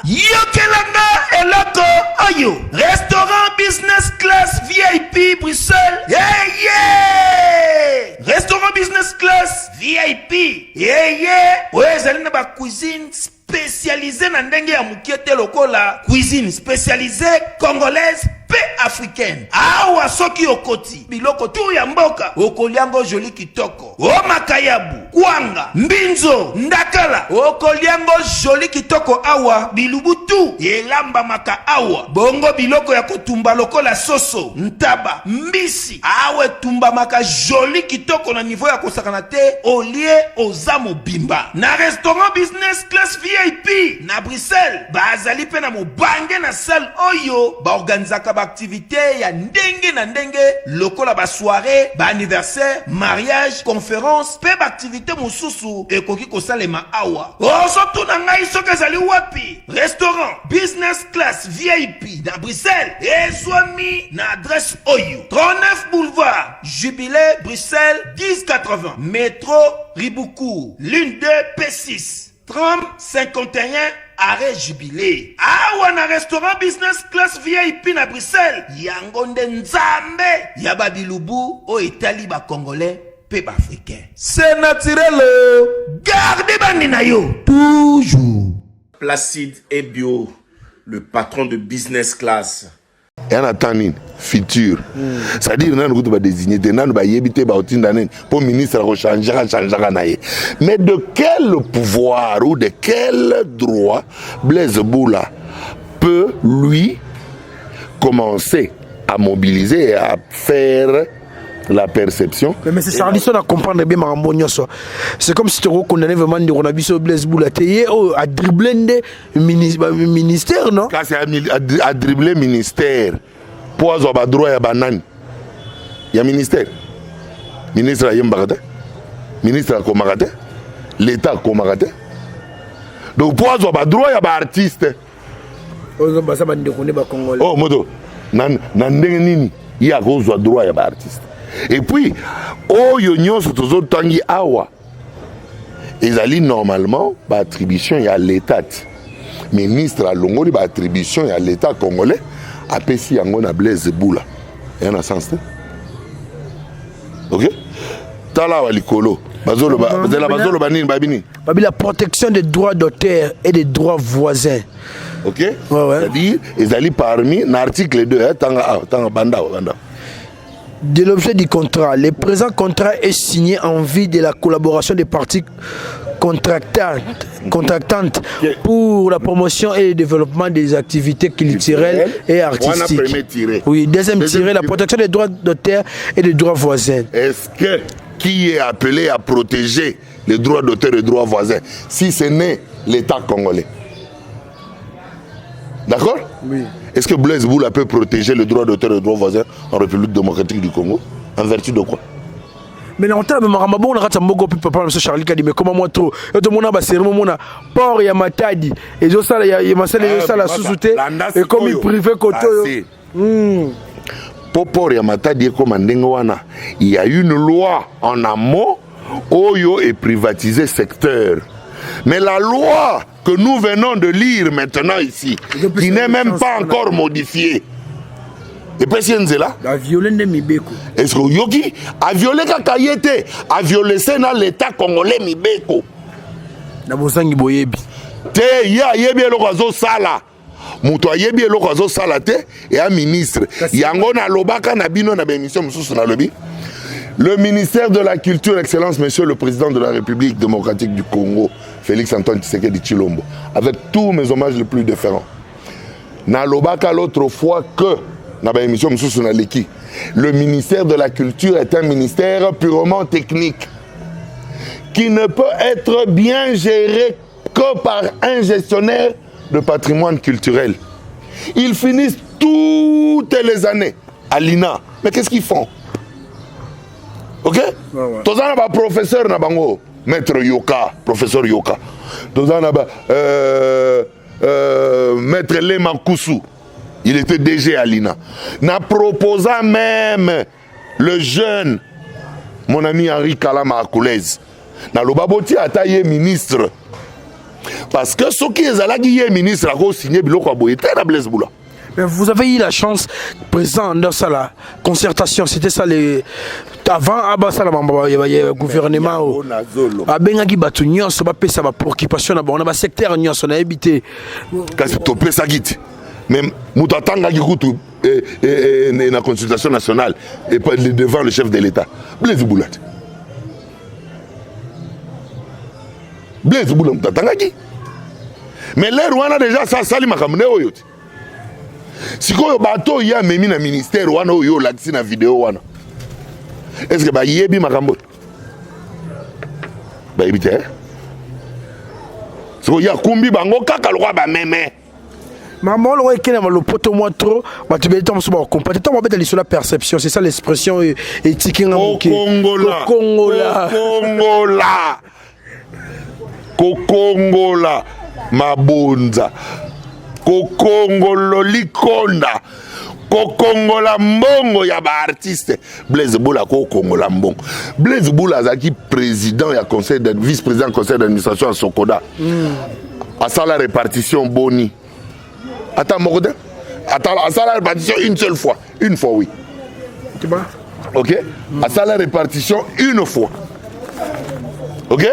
Yokelanga eloko oyo. Restaurant business class VIP Bruxelles. Yeah. Restaurant business class VIP. Yeah. Oyezali na ba cuisine spécialisée na ndenge ya mukiete lokola cuisine spécialisée congolaise pe africaine. Awa soki okoti biloko tu ya mboka okoliango joli kitoko. O makayabu, kwanga, mbinzo, ndakala okoliango joli kitoko awa bilubutu elamba maka awa. Bongo biloko ya kotumba lokola soso, ntaba, mbisi awe tumba maka joli kitoko na niveau ya kosakana te olie ozamo bimba. Na restaurant business class VIP na Bruxelles bazali pe na mobange na salle oyo ba organizaka ba activité ya ndenge na ndenge lokola ba soirée, ba anniversaire, mariage, conférence, pe ba activité mosusu ekoki kosalema awa. Osotu na ngai soki ezali wapi? Restaurant business class VIP na Bruxelles ezwami na adresse oyo 39 boulevard Jubilé Bruxelles 1080 métro Riboukou l'une 2 P6 30 51 arrêt Jubilé. Awa na restaurant business class VIP na Bruxelles yango nde nzambe ya babilubu o etali ba congolais pe ba africain. C'est naturel. Gardez bandi na yo toujours. Placide et Bio, le patron de business class. Et en attendant, futur. C'est-à-dire, nous avons désigné, nous avons pour ministre changer. Mais de quel pouvoir ou de quel droit Blaise Boula peut, lui, commencer à mobiliser et à faire la perception? Mais c'est ça, on a comprendre bien c'est comme si tu reconnais vraiment de Blaise Boula à dribbler le ministère, non? Quand c'est à dribbler le ministère, pour avoir droit à banane, il y a ministère. Ministre à Yembarate, ministre à Komarate, l'État à Komarate. Donc pour avoir droit à artiste. Oh, moto, il y a droit à artiste. Et puis, oh, yon sur tous autres tangi awa. Ils allaient normalement, l'attribution, il y a l'État. ministre alongoli ba attribution ya l'état congolais apesi yango na Blaise Boula ya na sens te. OK, tala wa likolo bazolo ba nini babini la protection des droits d'auteur et des droits voisins. OK, c'est-à-dire ils allaient parmi l'article 2 tanga banda. De l'objet du contrat, le présent contrat est signé en vue de la collaboration des parties contractantes pour la promotion et le développement des activités culturelles et artistiques. Oui, deuxième tiré, la protection des droits d'auteur et des droits voisins. Est-ce que qui est appelé à protéger les droits d'auteur et les droits voisins si ce n'est l'État congolais? D'accord? Oui. Est-ce que Blaise Boula peut protéger les droits d'auteur et les droits voisins en République démocratique du Congo? En vertu de quoi? Mais non, on a bon, on a papa Charlie Kadi, mais comment moi trop? Et tout le monde a cérémonie, mon port ya matadi, et je sais il y a ma salle la sous-souté, et comme il privé côté. Pour port ya matadi comme Ndengoana, il y a une loi en amont, Oyo est privatisé secteur. Mais la loi que nous venons de lire maintenant ici, qui n'est même pas encore modifiée, et puis c'est là. A violé Mibeko. Est-ce que Yogi a violé Kakayete, a violé l'État congolais Mibeko? Na bosangi boyebi. Te ya yebi lokazo sala. Muto yebi lokazo sala te et un ministre. Yango na lobaka na bino na émission mususu na lobi. Le ministère de la Culture, Excellence, Monsieur le Président de la République démocratique du Congo, Félix Antoine Tshisekedi Tshilombo, avec tous mes hommages les plus différents. Na lobaka l'autre fois que le ministère de la Culture est un ministère purement technique qui ne peut être bien géré que par un gestionnaire de patrimoine culturel. Ils finissent toutes les années à l'INA. Mais qu'est-ce qu'ils font? OK? Tous les ans, professeur Nabango, maître Yoka, professeur Yoka. Tous les ans, maître Lema Koussou. Il était DG à l'INA. N'a proposant même le jeune, mon ami Henri Kalama Akoulez. N'a le baboti a taillé ministre. Parce que ceux qui est ministre a signé Biloko Aboyete na Blaise Boula. Mais vous avez eu la chance, président dans ça la concertation, c'était ça les. Avant, il y a gouvernement. Abengaki batu nyonso ba pesa ba préoccupation na ba secteur nyonso na habité. Kasi to pesa giti. Même Moutatanga qui coûte la consultation nationale et pas devant le chef de l'État. Blaise Boula. Blaise Boula Moutatanga qui. Mais les Rwanda déjà ça sali makamne oyoti. Si ko bato ya memi na ministère wana oyo lakisi na vidéo wana. Est-ce que ba yebi makambo? Ba yebite. Si ko ya kumbi bango kaka lwa ba meme. Maman, le poteau moins trop, tu vas être compétent, on va mettre sur la perception, c'est ça l'expression éthique. Kokongola. Kokongola. Mabonza. Kokongolo likonda. Kokongola mbongo ya ba artiste. Blaise Boula kokongola mbongo. Blaise Boula zaki président ya conseil vice-président conseil d'administration à Sokoda. À ça la répartition boni. Attends, Morodin. Attends, à ça la répartition une seule fois. Une fois, oui. OK? À ça la répartition une fois. OK?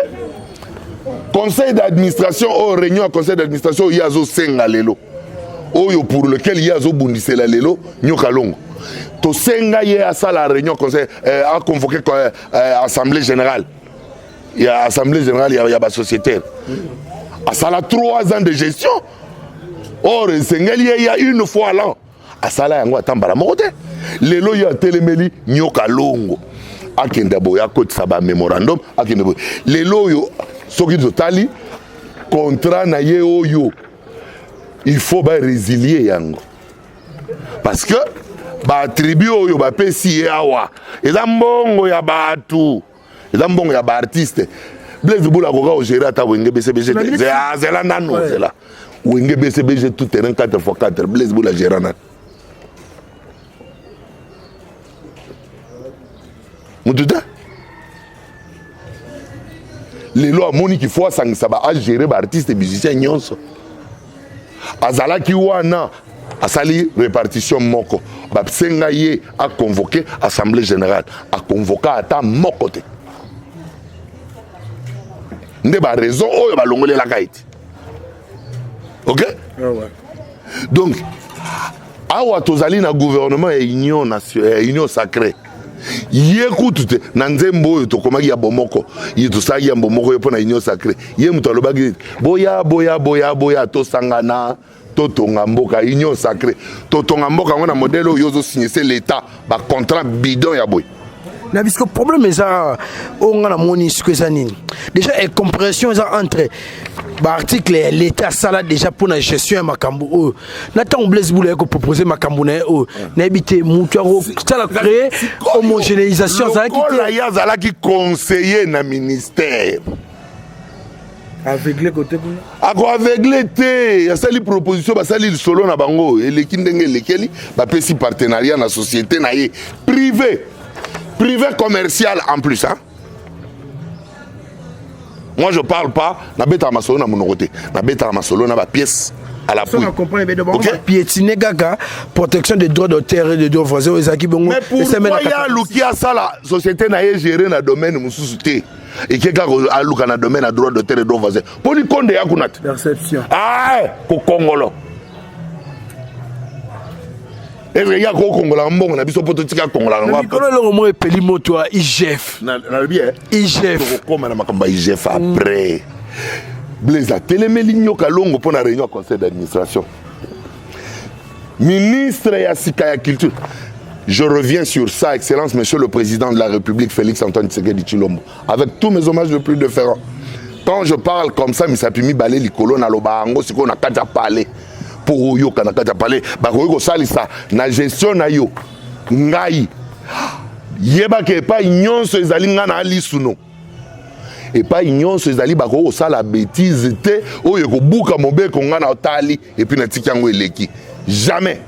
Conseil d'administration, au réunion à conseil d'administration, il y a zo senga lelo. Oyo pour lequel il y a zo bundisela lelo, nyokalongo. To senga y a ça la réunion conseil a convoqué assemblée générale. Il y a assemblée générale, il y a ba sociétaire. À ça la 3 ans de gestion. Or, il y a une fois là. À ça, là, il y a un tambara. Les lois, il y a téléméli, nyoka longo. Akenda boya kote saba mémorandum. Les lois, ce qui est tali, contrat na ye oyo. Il faut résilier yango. Parce que, ba tribu oyo, ba pesi yawa. Et là, mbongo ya batu. Et là, mbongo ya ba artiste. Blaise Boula koka o gérer ata wenge BCBG. C'est là, nano, c'est là. Wenge BCBG tout terrain 4x4 Blaise Boula gérana. Moututa. Les lois moni qui faut ça ba gérer ba artiste et musicien nyonso. azalaki wana asali répartition moko basenga ye a convoqué assemblée générale a convoqué ata moko te nde ba raison oyo balongolelaka ete ok donc awa tozali na gouvernement ya union sacrée ye kutu te na nzembo oyo tokomaki ya bomoko ye tosalaki ya bomoko yo mpo na union sacrée ye moto alobaki boya tosangana totonga mboka union sacrée totonga mboka ngo na modèle oyo ozosignese l'état bacontrat bidon ya boye na biso problème eza onga na moni siko eza nini déjà incompréhension eza entre article l'état sala déjà pour la gestion ya makambo oyo na tango Blaise Boula ko proposer makambo na oyo na ebité mutu sala créer homogénéisation ça qui conseiller na ministère aveuglé côté kuna ako aveuglé te ya sali proposition ba sali solo na bango eleki ndenge lekeli ba pesi partenariat na société na ye privé commercial en plus hein. Moi je parle pas na beta masolo na monoroté na beta masolo na ba pièce à la pouille. Okay. Piétiner gaga protection des droits d'auteur et des droits voisins aux acquis bongo. Mais pourquoi y a luki a ça la société na ye gérer na domaine mususuté et qui a luka na domaine à droit d'auteur et droits voisins. Pour ni konde ya kunat. Perception. Ah ko Congolo. Et il y a ko Congola mbongo na biso poto tika Congola ngwa. Nikolo lo mo epeli moto a IGF. Na bien. IGF. Ko koma na makamba IGF après. Blaise Telemeli nyoka longo pour la réunion au conseil d'administration. Ministre ya Sika ya culture. Je reviens sur ça, Excellence, Monsieur le Président de la République, Félix Antoine Tshisekedi Tshilombo, avec tous mes hommages le plus déférents. Quand je parle comme ça, Misapimi Balé Likolo na lobango, c'est qu'on a qu'à parler. Pour yo kana qu'à parler, bah ko salisa na gestion na yo. Ngai. Yeba ke pa nyonso ezali nga na lisuno. Et pas nyonso ezali ba ko sala bêtise te oyo ko buka mobeko nga na otali et puis na tikango eleki. Jamais.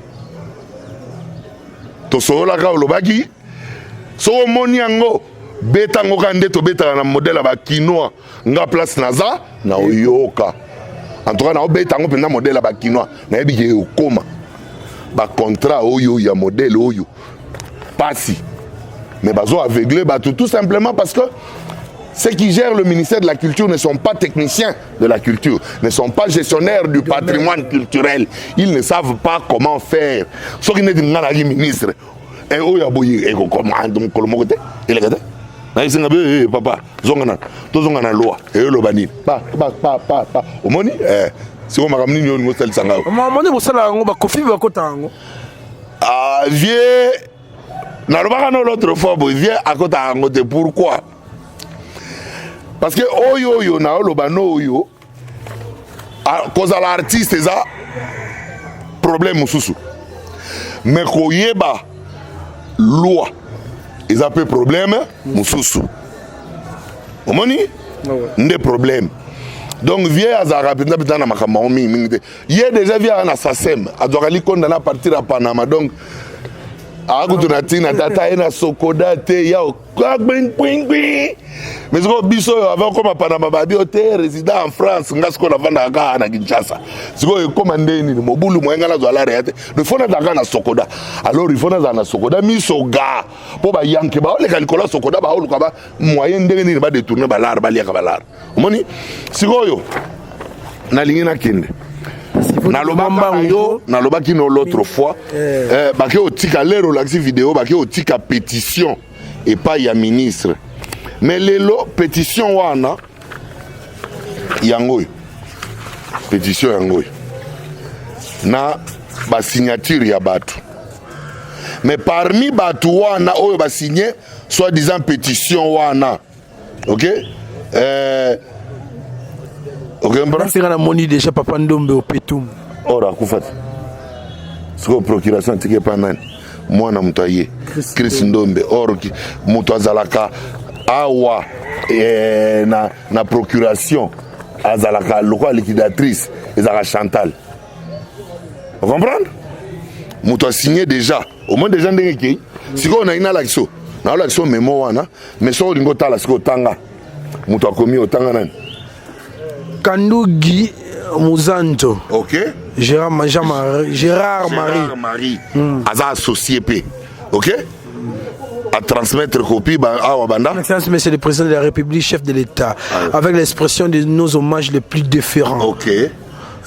To sola ka olobaki so moni yango beta ngo kande to beta na modèle ba quinoa nga place naza na oyoka. En tout cas na beta ngo pena modèle ba quinoa na yebi ke okoma ba contrat oyo ya modèle oyo pasi. Mais bazo aveuglé ba tout simplement parce que ceux qui gèrent le ministère de la Culture ne sont pas techniciens de la culture, ne sont pas gestionnaires du patrimoine culturel. Ils ne savent pas comment faire. Ce qui n'est pas le ministre. Et où il y a beaucoup de commandes, il est là. Papa, zongana loi. Et le bani. Pa. Au moni, si on m'a ramené une hôtel sangao. On m'a demandé pour ça là, on va confier à côté. Ah, vieux. N'a pas l'autre fois, vieux à côté. Pourquoi? Parce que oyo na olobano oyo cause à l'artiste ça problème mususu mais koyeba loi ils a peu problème mususu omoni ndé problème donc vieux azara penda na makamba mingi il déjà vieux na SACEM azokali konda na partir à Panama donc akutunatina tata ena sokoda te ya mais ko biso avant comme Panama babi hôtel résident en France ngasko na vanda ka na Kinshasa siko commandé ni mobulu moyenga na zwala rete le fona daka na sokoda alors il faut na sokoda misoga po ba yanke ba ole kalikola sokoda ba oluka ba moyen ndenge ni ba détourner ba lar ba liaka ba lar omoni siko yo na lingina kende nalobaki no l'autre fois baki otika lero laxi vidéo baki otika pétition et pas ya ministre mais lelo pétition wana yango pétition yango na ba signature ya batu mais parmi batu wana oyo ba signer soi-disant pétition wana OK OK, on a moni déjà papa Ndombe au Petum. Ora kufati. Siko procuration tike pa nani. Mwana mutaye. Chris Ndombe or mutu azalaka awa na procuration azalaka lokwa liquidatrice ezaka Chantal. Vous comprenez? Mutu a signé déjà. Au moins déjà ndenge ki. Siko na ina l'action. Na l'action memo wana, mais so lingo tala siko tanga. Mutu a commis otanga nani. Kandugi Mouzanto. Ok. Gérard Marie. Aza associé P. Ok. À transmettre copie à Wabanda. Excellence, Monsieur le Président de la République, chef de l'État, avec l'expression de nos hommages les plus déférents. Ok.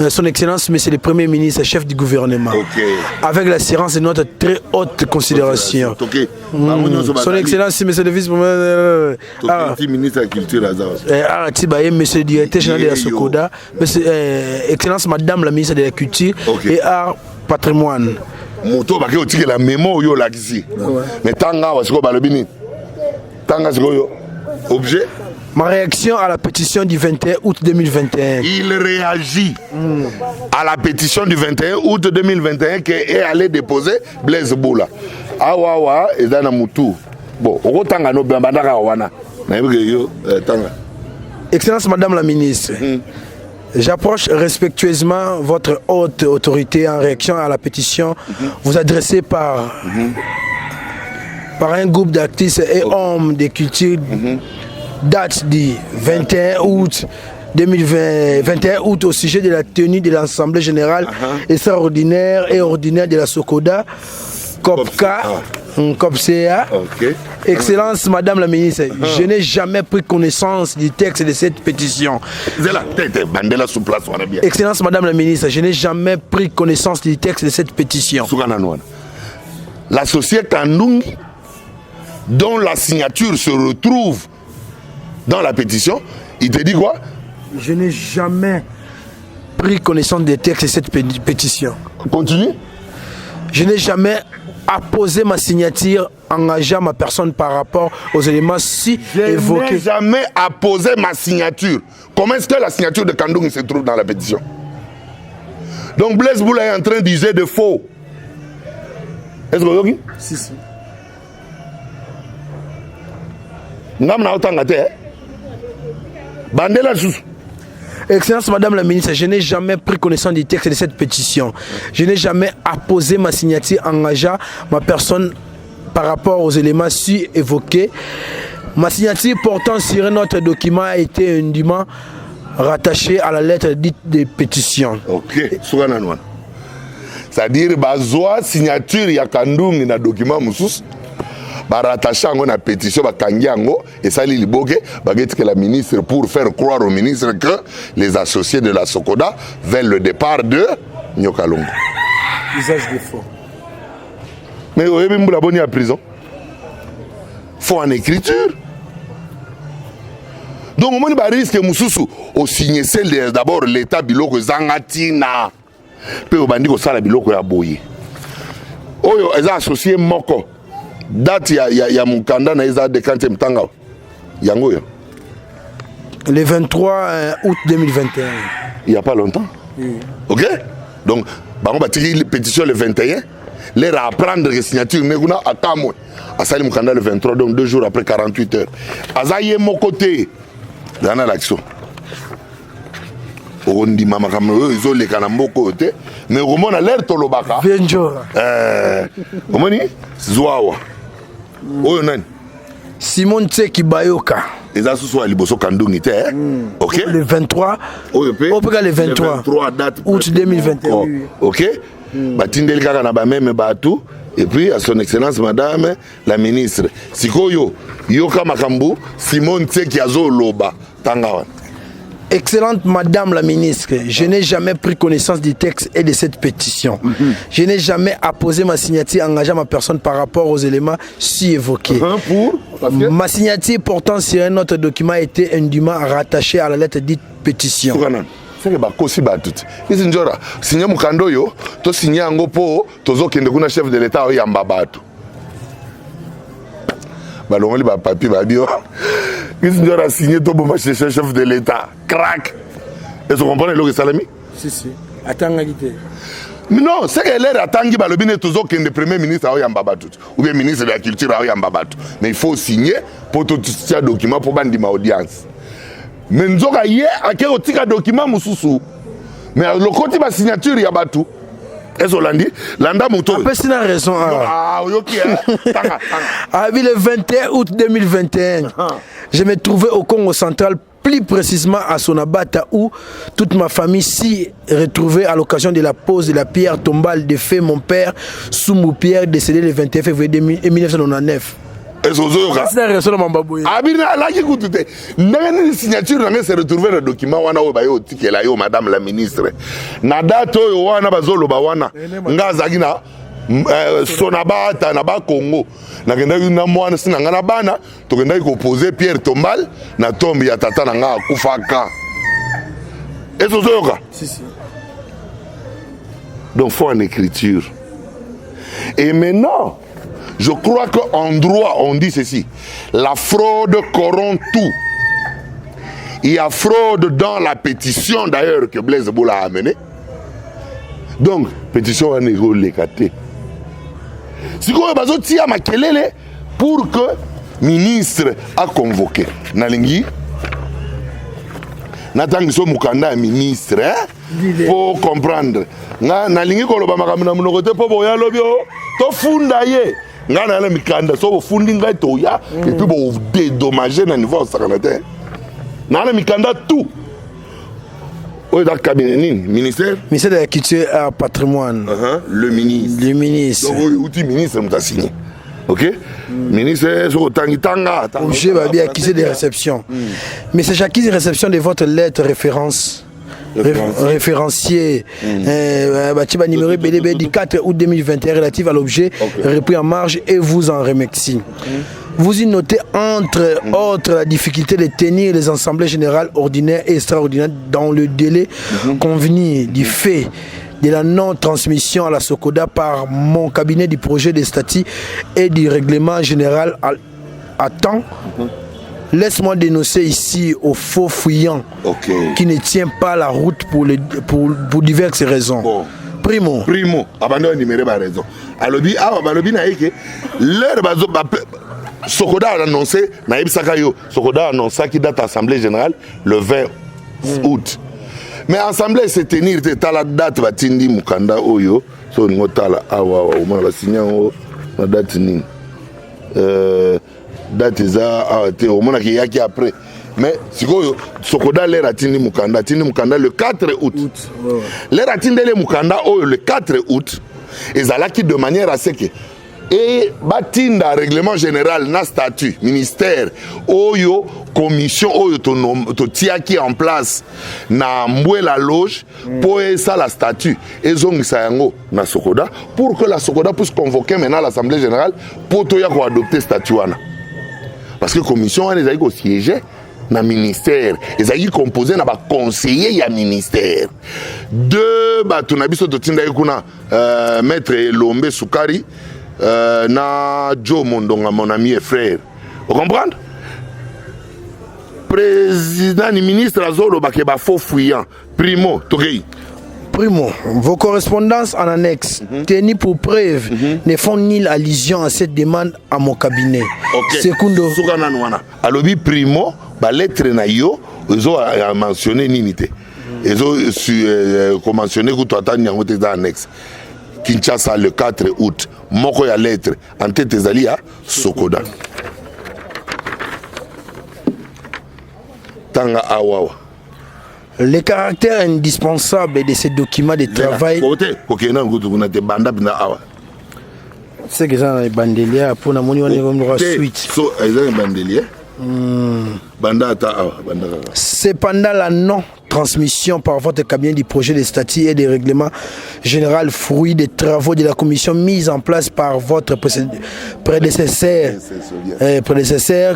Son Excellence, Monsieur le Premier ministre, chef du gouvernement. Ok. Avec l'assurance de notre très haute considération. Ok. Son Excellence, Monsieur le Vice-Premier. Ministre de la Culture. Monsieur le Directeur général de la Sokoda. Excellence, Madame la Ministre de la Culture et Art Patrimoine. Moto baki otiki la mémo yo la kisi. Mais tanga wasiko balobini. Tanga siko objet. Ma réaction à la pétition du 21 août 2021. Il réagit à la pétition du 21 août 2021 qui est allé déposer Blaise Boula. Awawa ezana mutu. Bon, oko tanga no bandaka wana. Na yo tanga. Excellence Madame la Ministre. J'approche respectueusement votre haute autorité en réaction à la pétition vous adressée par un groupe d'artistes et hommes de culture date du 21 août 2020, 21 août au sujet de la tenue de l'Assemblée générale extraordinaire et ordinaire de la Sokoda, COPCA, COPCA. Excellence Madame la Ministre, je n'ai jamais pris connaissance du texte de cette pétition. Excellence Madame la Ministre, je n'ai jamais pris connaissance du texte de cette pétition. La société Kandungi, dont la signature se retrouve dans la pétition, il te dit quoi? Je n'ai jamais pris connaissance des textes de cette pétition. Continue. Je n'ai jamais apposé ma signature engageant ma personne par rapport aux éléments si évoqués. Je n'ai jamais apposé ma signature. Comment est-ce que la signature de Kandung se trouve dans la pétition? Donc Blaise Boula est en train d'user de faux. Est-ce que vous Si, si. Excellence Madame la Ministre, je n'ai jamais pris connaissance du texte de cette pétition. Je n'ai jamais apposé ma signature engageant ma personne par rapport aux éléments si évoqués. Ma signature portant sur notre document a été indûment rattachée à la lettre dite de pétition. Ok, c'est-à-dire que la signature de Kandung dans le document rattaché à la pétition et ça que la ministre pour faire croire au ministre que les associés de la Sokoda veulent le départ de Nyokalongo. Usage de faux. Mais vous avez la bonne à prison. Faut en écriture. Donc on risque mususu au signer celle d'abord l'état biloko zangatina. Puis au bandi ko sala biloko ya boye. Oyo eza associé moko. Date ya mukanda na eza dekante mtanga yango yo le 23 août 2021. Il y a pas longtemps. OK? Donc bango batiki pétition le 21, l'air à prendre les signatures nguna atamwe asali mukanda le 23, donc 2 jours après 48 heures. Azaye mon côté dans l'action. Ondi mama kamero izole kana mboko te mais romona l'air tolobaka. Benjora. Omoni Zwawa. Oyo nani? Simon Tseki Bayoka. Les associés à Liboso Kandungi, ok? Le 23. Le 23 date août 2021. Ok? Batindel kaka na ba même batou et puis à son excellence madame la ministre. Sikoyo yoka makambu Simon Tseki azo loba tangawa. Excellente Madame la Ministre, je n'ai jamais pris connaissance du texte et de cette pétition. Je n'ai jamais apposé ma signature engageant ma personne par rapport aux éléments si évoqués. Ma signature portant sur un autre document a été indûment rattachée à la lettre dite pétition. C'est que bakosi batut. Ici njora signer mukando yo, to signer ngo po tozo kende kuna chef de l'état oyamba batu. Balongoli ba papier ba bio. Ici njora signer to bomba chef de l'état. Crac. Est-ce que vous comprenez le salami? Si si. Attends qualité. Mais non, c'est que l'air atangi balobine tozo kende premier ministre oyamba batu ou bien ministre de la culture oyamba batu. Mais il faut signer pour tout ce document pour bandima audience. Mais nous avons hier un document mususu. Mais le côté de la signature, il y a batou. Est-ce que l'on dit? L'anda mouton. C'est une raison. Ah, ok. Le 21 août 2021, je me trouvais au Congo central plus précisément à Sonabata, où toute ma famille s'y retrouvait à l'occasion de la pose de la pierre tombale de fait mon père, Soumou Pierre, décédé le 21 février 1999. C'est la signature se retrouver dans le document madame la ministre. Nada to wana bazolo bawana ngazaki na Sonabata na ba Congo. Na kendaki na mwana sina ngana bana to kendaki ko poser pierre tombale na tombe ya tata na nga kufaka. Si. Donc faut en écriture. Et maintenant je crois qu'en droit, on dit ceci. La fraude corrompt tout. Il y a fraude dans la pétition, d'ailleurs, que Blaise Boula a amenée. Donc, pétition à négocier. Si vous avez besoin de pour que le ministre a convoqué. Nalingi, Nathan Giso Mukanda, ministre, pour comprendre. Nalingi, pour ngana la mikanda so bofundi ngai toya et puis bo dédommager na niveau sakanaté na la mikanda tout au dans cabinet ministère de la culture et patrimoine le ministre donc outil ministre m'a signé OK ministre so tangitanga objet va bien acquis des réceptions mais c'est chaque réception de votre lettre référencier numéro BDB du 4 août 2021 relatif à l'objet repris en marge et vous en remercie. Vous y notez entre autres la difficulté de tenir les assemblées générales ordinaires et extraordinaires dans le délai convenu du fait de la non-transmission à la SOCODA par mon cabinet du projet de statut et du règlement général à temps. Laisse-moi dénoncer ici au faux fuyant qui ne tient pas la route pour diverses raisons. Bon. Primo, abandonne numéro par raison. Alobi na eke l'air bazo Sokoda a annoncé naïb Sakayo. Sokoda a annoncé qu'il date assemblée générale le 20 août. Mais assemblée se tenir à la date batindi mukanda oyo so ngotala awa o mona signé o date ni date za au moins qui y a après mais sikoyo Sokoda l'air atindi mukanda le 4 août l'air atindi le mukanda le 4 août ezalaki de manière à ce que et batinda règlement général na statut ministère oyo commission oyo to tiaki en place na mbwe la loge pour ça la statut ezongisa yango na Sokoda pour que la Sokoda puisse convoquer maintenant l'assemblée générale pour to ya ko adopter statut wana. Parce que la commission a des siégé dans le ministère. Ils ont composé dans le conseiller du ministère. Deux, maître Lombe Soukari, na Joe Mondonga, mon ami et frère. Vous comprenez? Président du ministre Azolo Bakeba faux fuyant. Primo, Tokei. Primo, vos correspondances en annexe, tenues pour preuve, ne font ni allusion à cette demande à mon cabinet. Secundo. Alobi Primo, ba lettre na yo, ils ont mentionné n'unité. Ils ont mentionné que tu attends n'yangote dans annexe. Kinshasa le 4 août, moko ya lettre, en tête ezali à Sokoda. Tanga awawa. Le caractère indispensable de ces documents de travail. C'est que ça, les bandeliers, pour la suite. Cependant, la non-transmission par votre cabinet du projet de statut et des règlements généraux fruit des travaux de la commission mise en place par votre prédécesseur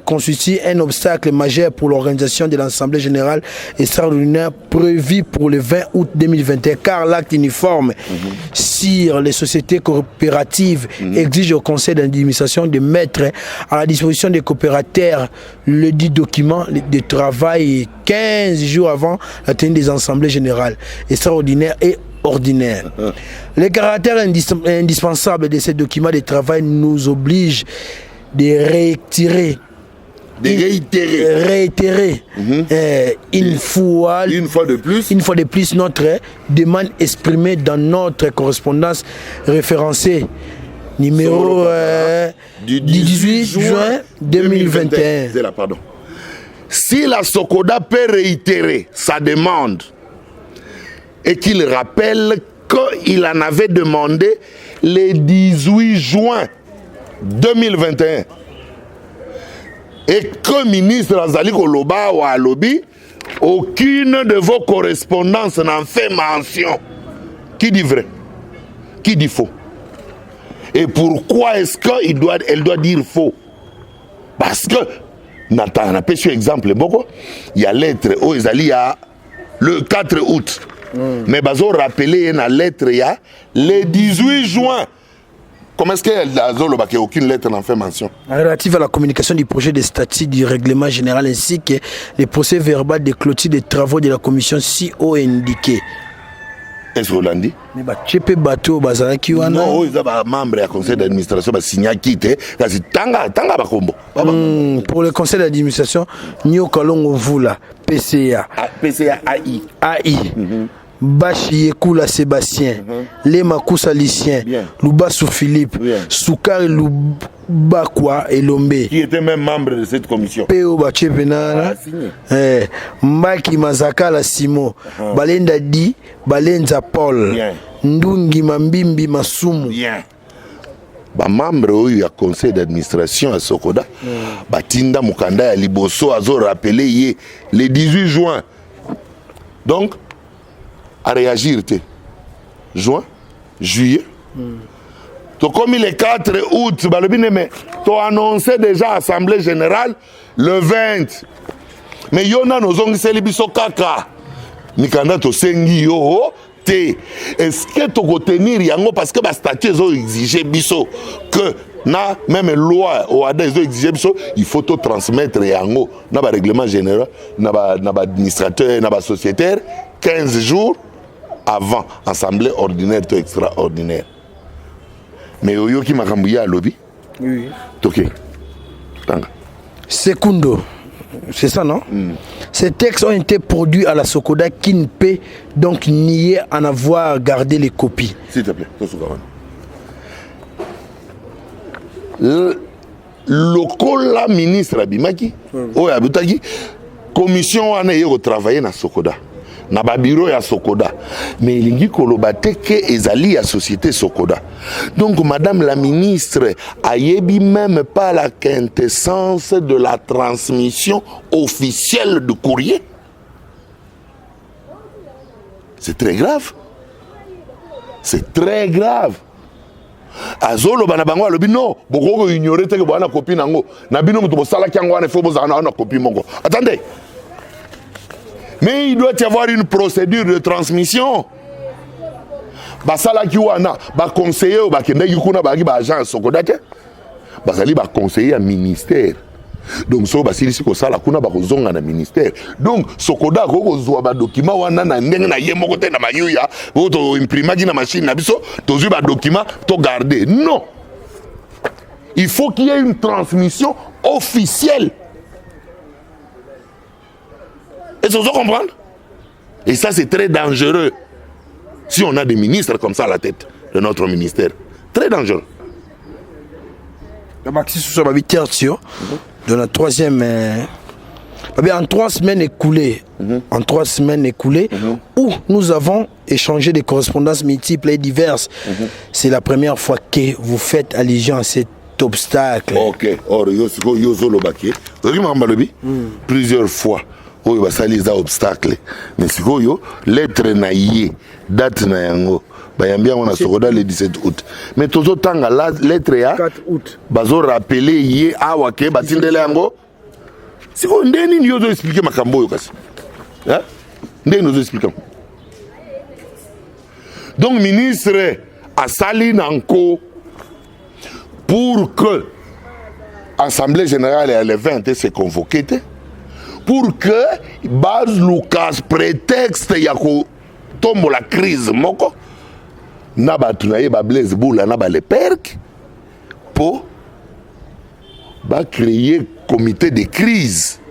constitue un obstacle majeur pour l'organisation de l'Assemblée générale extraordinaire prévue pour le 20 août 2021 car l'acte uniforme sur les sociétés coopératives exige au conseil d'administration de mettre à la disposition des coopérateurs le dit document de travail 15 jours avant la tenue des assemblées générales extraordinaires et ordinaires. Le caractère indispensable de ces documents de travail nous oblige de réitérer une fois de plus notre demande exprimée dans notre correspondance référencée numéro du 18 juin 2021. si la Sokoda peut réitérer sa demande et qu'il rappelle qu'il en avait demandé le 18 juin 2021 et que ministre Azali Koloba ou Alobi, aucune de vos correspondances n'en fait mention. Qui dit vrai? Qui dit faux? Et pourquoi est-ce qu'elle doit dire faux? Parce que, Nathan, on a pêché exemple, il y a lettre, il y a le 4 août. Mais ils ont rappelé la lettre, il y a le 18 juin. Comment est-ce qu'il n'y a aucune lettre n'en fait mention? Relative à la communication du projet de statut du règlement général ainsi que les procès verbal de clôture des travaux de la commission si haut indiqué. Est-ce qu'on l'a dit? Mais tu peux bateau bazaraki wana. Non, ils sont membres du conseil d'administration ba signer quitte kasi tanga bakombo. Pour le conseil d'administration, Nyo Kalongo Vula, PCA. PCA AI. Bachi Ekula Sébastien, Lema Koussa Lucien, Lubassou Philippe, Soukari Lubakwa et Lombe. Qui était même membre de cette commission. Peo Bache Benara, Maki Mazakala Simo, Balenda Di, Balenza Paul, Ndungi Mambimbi Masumu. Ba membre du conseil d'administration à Sokoda, Batinda Mukanda ya Liboso azo rappelé le 18 juin. Donc, à réagir, juin, juillet. Donc, comme il est 4 août, tu as annoncé déjà l'Assemblée générale le 20. Mais il y a nos ongles, c'est les bisokaka. Nikanda to sengi yo. Est-ce que tu peux tenir yango parce que les statuts ont exigé biso que na même loi ou adès ont exigé biso il faut tout transmettre yango na ba règlement général na ba administrateur na ba sociétaire 15 jours avant assemblée ordinaire ou extraordinaire. Mais oyo ki makambu ya lobby. Oui. OK. Tanga. Secundo. C'est ça, non? Ces textes ont été produits à la Sokoda qui ne peut donc nier en avoir gardé les copies. S'il te plaît, le local ministre Abimaki, commission a travaillé dans Sokoda. Na ba bureau ya Sokoda mais lingi kolobate ke ezali ya société Sokoda. Donc madame la ministre ayebi même pas la quintessence de la transmission officielle du courrier. C'est très grave. C'est très grave. Azolo bana bango alobi no boko ignorer te ke bana copie nango na bino muto bosala kyango wana fo bozana na copie mongo. Attendez. Mais il doit y avoir une procédure de transmission. Basala ki wana ba conseiller ou ba kende yukuna ba ki ba agent Sokoda te. Basali ba conseiller à ministère. Donc so basili siko sala kuna ba kozonga na ministère. Donc Sokoda ko kozwa ba document wana na ndenge na yemo kote na mayuya, to imprimer na machine na biso, to zui ba document to garder. Non. Il faut qu'il y ait une transmission officielle. Est-ce que vous comprenez? Et ça, c'est très dangereux. Si on a des ministres comme ça à la tête de notre ministère. Très dangereux. Maxi Sousa de la troisième. En 3 semaines écoulées, où nous avons échangé des correspondances multiples et diverses, c'est la première fois que vous faites allusion à cet obstacle. Ok. Or, plusieurs fois. Oyo basali za obstacle mais sikoyo lettre na yé date na yango bayambia on a Sokoda le 17 août mais tozo tanga la lettre ya 4 août bazo rappeler yé awa ke batindele yango siko ndeni nyo zo expliquer makambo yo kasi hein ndeni zo expliquer. Donc ministre asali nanko pour que assemblée générale à le 20 s'est convoquée pour que Baz Lucas prétexte yako tombo la crise moko na batu na ye ba Blaise Boula na ba le perk pour ba créer comité de crise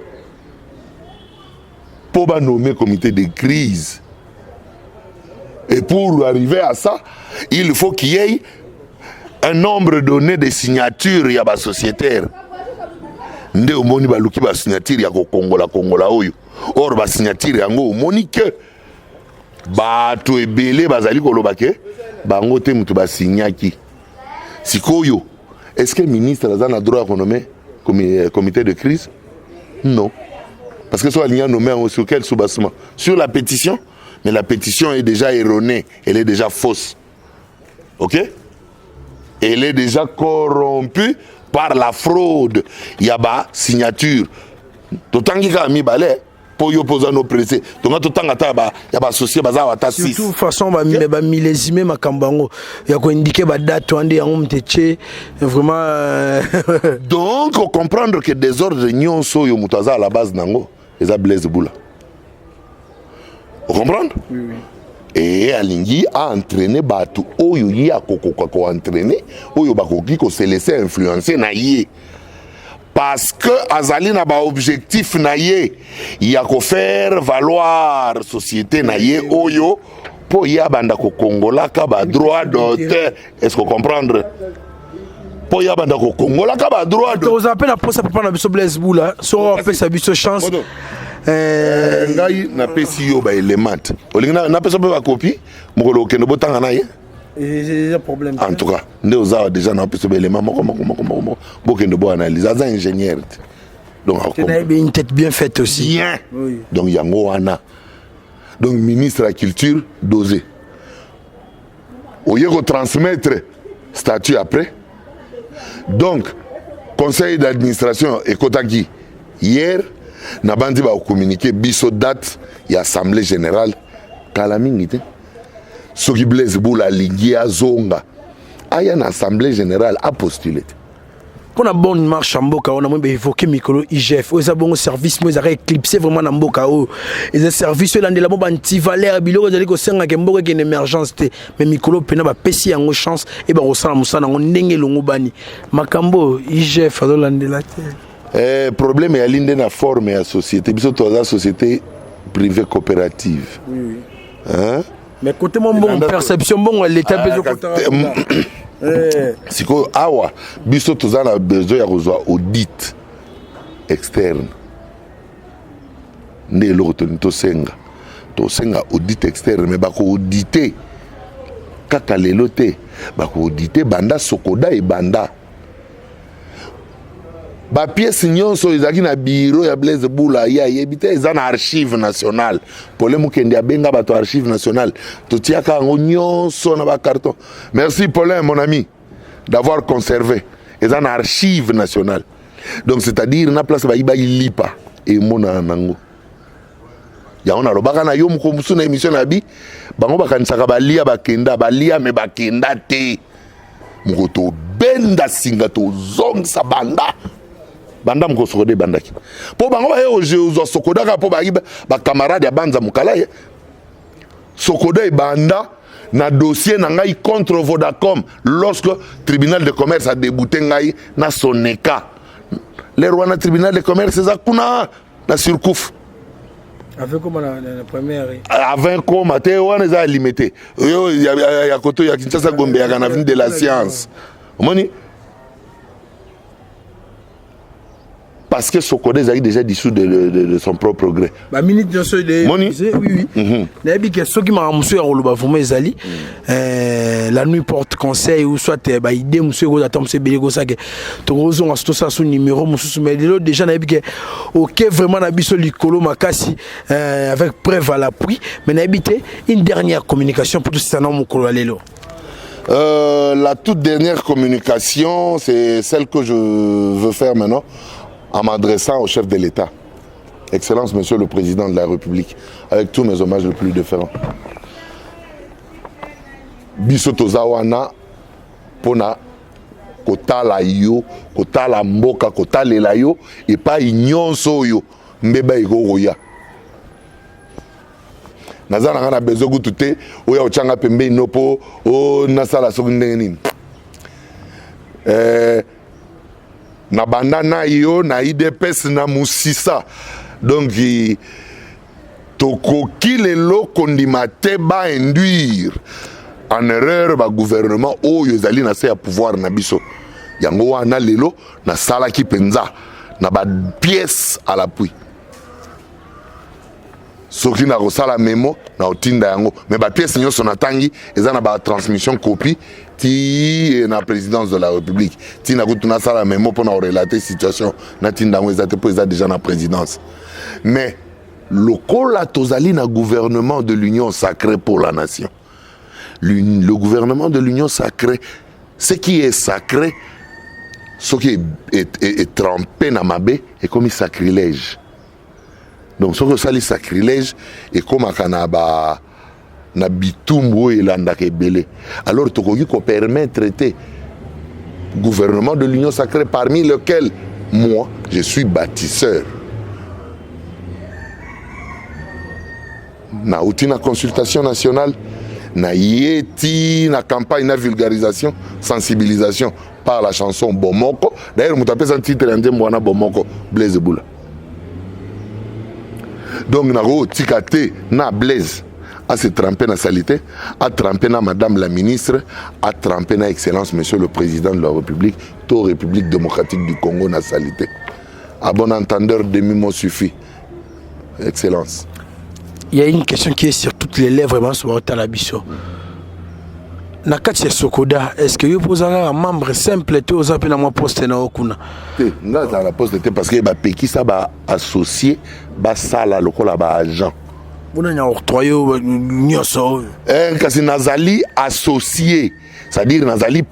pour ba nommer comité de crise et pour arriver à ça il faut qu'il y ait un nombre donné de signatures ya ba sociétaire nde omoni baluki ba signature ya kongola oyo or ba signature yango omoni ke bato ebele bazali koloba ke bango te mutu ba signaki sikoyo. Est-ce que le ministre a le droit de nommer comité de crise? Non. Parce que soit l'Union nommé sur quel soubassement? Sur la pétition, mais la pétition est déjà erronée, elle est déjà fausse. Ok? Elle est déjà corrompue par la fraude. Il y a ba signature. D'autant qu'il y a mis balai pour y opposer nos pressés. Donc tout temps il y a ba associé baza wata 6. De toute façon ba millésime makambango. Il y a quoi indiquer ba date ande yango mteche vraiment donc comprendre que des ordres nyonso yo mutaza à la base nango, les a Blaise Boula. Vous comprenez? Oui, oui. Et Alingi a entraîné Batu Oyo yi a ko entraîné Oyo bakoki ko se laisser influencer na yé. Parce que azali na ba objectif na yé, il y a ko faire valoir société na yé Oyo pour y a banda ko Congola ka ba droit d'auteur. Est-ce que vous comprenez? Pour y a banda ko Congola ka ba droit d'auteur. Vous appelez la poste papa na biso Blaise Boula, so on fait sa biso chance. Ngai na pesi yo ba element olinga na pesa ba copie mokolo okende botanga na ye j'ai problème en tout cas nde oza déjà na pesa ba element moko bokende bo analyse aza ingénieur donc il a une tête bien faite aussi bien oui. Donc yango wana donc ministre de la culture dosé oye ko transmettre statut après donc conseil d'administration ekotaki hier na bandi ba communiquer biso date ya assemblée générale kala mingi te soki Blaise Boula lingi azonga aya na assemblée générale a postulé pour la bonne marche en mboka on a même évoqué Mikolo IGF aux bon service moi ça éclipsé vraiment na mboka o les services là de la bombe anti valeur biloko zali ko senga ke mboka une émergence te mais Mikolo pena ba pesi yango chance et ba osala musana ngo ndenge longo bani makambo IGF azolandela te. Problème est à l'inde de la forme de la société. Biso to la société privée coopérative. Oui, oui. Hein? Mais côté mon bon perception bon l'état besoin côté. Siko awa biso to za besoin ya rezoa audit externe. Né lo to senga audit externe mais ba ko auditer kaka lelo te ba ko auditer banda sokoda et banda ba pièce nyonso ezaki na bureau ya Blaise Boula ya yebite eza na archive nationale Paulin Mukende abenga bato archive nationale totiaka ngo nyonso na ba carton. Merci Paulin mon ami d'avoir conservé eza na archive nationale donc c'est-à-dire na place ba lipa et mona nango ya ona lobaka na yo mukomusu na émission na bi bango bakanisaka balia bakenda balia me bakenda te mukoto benda singa to zongsa banda mko sokode bandaki po bango ba yo zo sokodaka po ba camarade ya banza mukala ye sokoda e banda na dossier na ngai contre Vodacom lorsque tribunal de commerce a débouté ngai na Soneka les rois na tribunal de commerce za kuna na surcouf avec comment la première avec comment te wana za limité yo ya koto ya Kinshasa Gombe ya kana de la science omoni. Parce que Sokodé a déjà dissous de son propre gré. Bah minute de ce de oui oui. N'abi que ceux qui m'a monsieur Roloba vraiment ezali la nuit porte conseil ou soit bah idée monsieur go attend monsieur Bélégo ça que tozo on ça son numéro monsieur mais déjà n'abi que OK vraiment na biso likolo makasi avec preuve à l'appui mais n'abi une dernière communication pour tout ça non mukolo lelo. La toute dernière communication c'est celle que je veux faire maintenant. En m'adressant au chef de l'État, Excellence Monsieur le Président de la République, avec tous mes hommages les plus différents. Bisoto Zawana, Pona, Kotala yo, Kotala mboka, Kotala yo, et pas ignon soyo, mbeba ego roya. Nazana ngana bezogu tute, oya ochanga pembe inopo, o nasala sogundenini. Na bandana yo na IDPS na musisa donc tokoki lelo kondimate ba induire en erreur ba gouvernement oyo ezali na se ya pouvoir na biso yango wana lelo na sala ki penza na ba pièce à l'appui. Soki na kosala memo na otinda yango mais ba pièce nyonso na tangi eza na ba transmission copie ti na présidence de la République ti na kutuna sala memo pour na relater situation na tinda yango eza te po eza déjà na présidence mais lokola tozali na gouvernement de l'union sacrée pour la nation. Le gouvernement de l'union sacrée, ce qui est sacré, ce qui est trempé dans ma baie est comme un sacrilège. Donc ce que ça le sacrilège est comme un na bitumbo et l'andake belé. Alors tu peux permettre traiter gouvernement de l'union sacrée parmi lequel moi je suis bâtisseur. Na outil na consultation nationale, na yeti na campagne na vulgarisation, sensibilisation par la chanson Bomoko. D'ailleurs, je appelle un titre en Bomoko, Blaise Boula. Donc, na tikate na Blaise à se tremper na salité, à tremper na Madame la ministre, à tremper na Excellence Monsieur le Président de la République, toute République démocratique du Congo na salité. À bon entendeur, demi-mot suffit. Excellence. Il y a une question qui est sur toutes les lèvres, vraiment, sur Talabiso. Nakati Sokoda, est-ce que vous avez un membre simple et vous avez un poste na okuna? Là, dans la poste, parce que Peki, ça va associer, sala, lokola, agent. Vous avez un octroyo, kasi Nazali associé, c'est-à-dire Nazali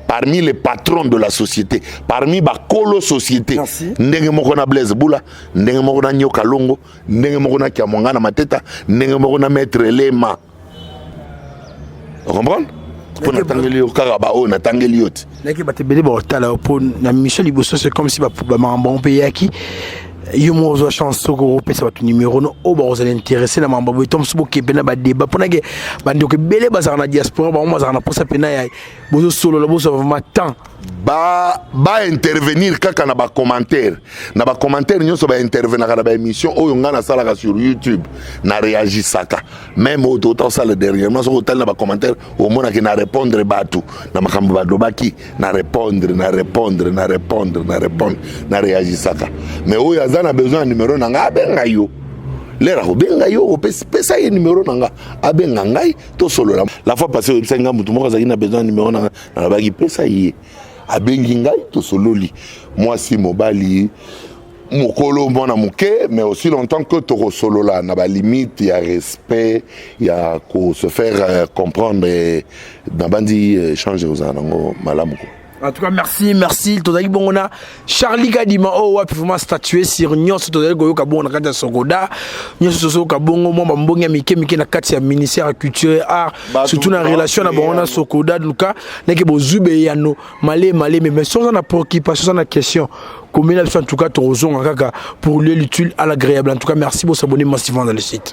parmi les patrons de la société, parmi les colo société. Ndenge moko na Blaise Boula, ndenge moko na Nyoka Longo, ndenge moko na Kiamonga na Mateta, ndenge moko na Maître Lema. Vous comprenez? Pour n'attendre au Karabao, n'attendre l'autre. La mission Liboso, c'est comme si on payait qui. Yo mo zo chance ko pesa batu numéro no o ba vous intéresser na mamba bo tom subo ke pena ba débat pona ke bandi ko belé bazar na diaspora ba mo bazar na posa pena ya bo solo la bo so vraiment temps ba intervenir kaka na ba commentaire nyonso ba intervenir na ba émission oyo ngana sala sur YouTube na réagir saka même autant ça le dernièrement so hotel na ba commentaire au mona ke na répondre batu na makambo ba dobaki na répondre na réagir saka mais oyo a besoin de numéro nanga abenga yo lera ko benga yo pesa ye numéro nanga abenga ngai to solo la fois passée au senga mutu moko zaki na besoin de numéro nanga na baki pesa ye abengi ngai to solo li moi si mobali mokolo mbona muke mais aussi longtemps que to solo la na ba limite ya respect ya ko se faire comprendre na bandi changer aux anango malamu. En tout cas, merci. Tozali bongona Charlie Kadima oh ouais vraiment statuer sur nyonso tozali goyo kabongo na kati ya Sokoda nyonso so kabongo mo mbongi mike na kati ya ministère de culture et art surtout na relation na bongona Sokoda duka neke bozube yano malé mais sans na préoccupation sans na question comme en tout cas tozonga kaka pour l'utile à l'agréable. En tout cas, merci pour s'abonner massivement dans le site.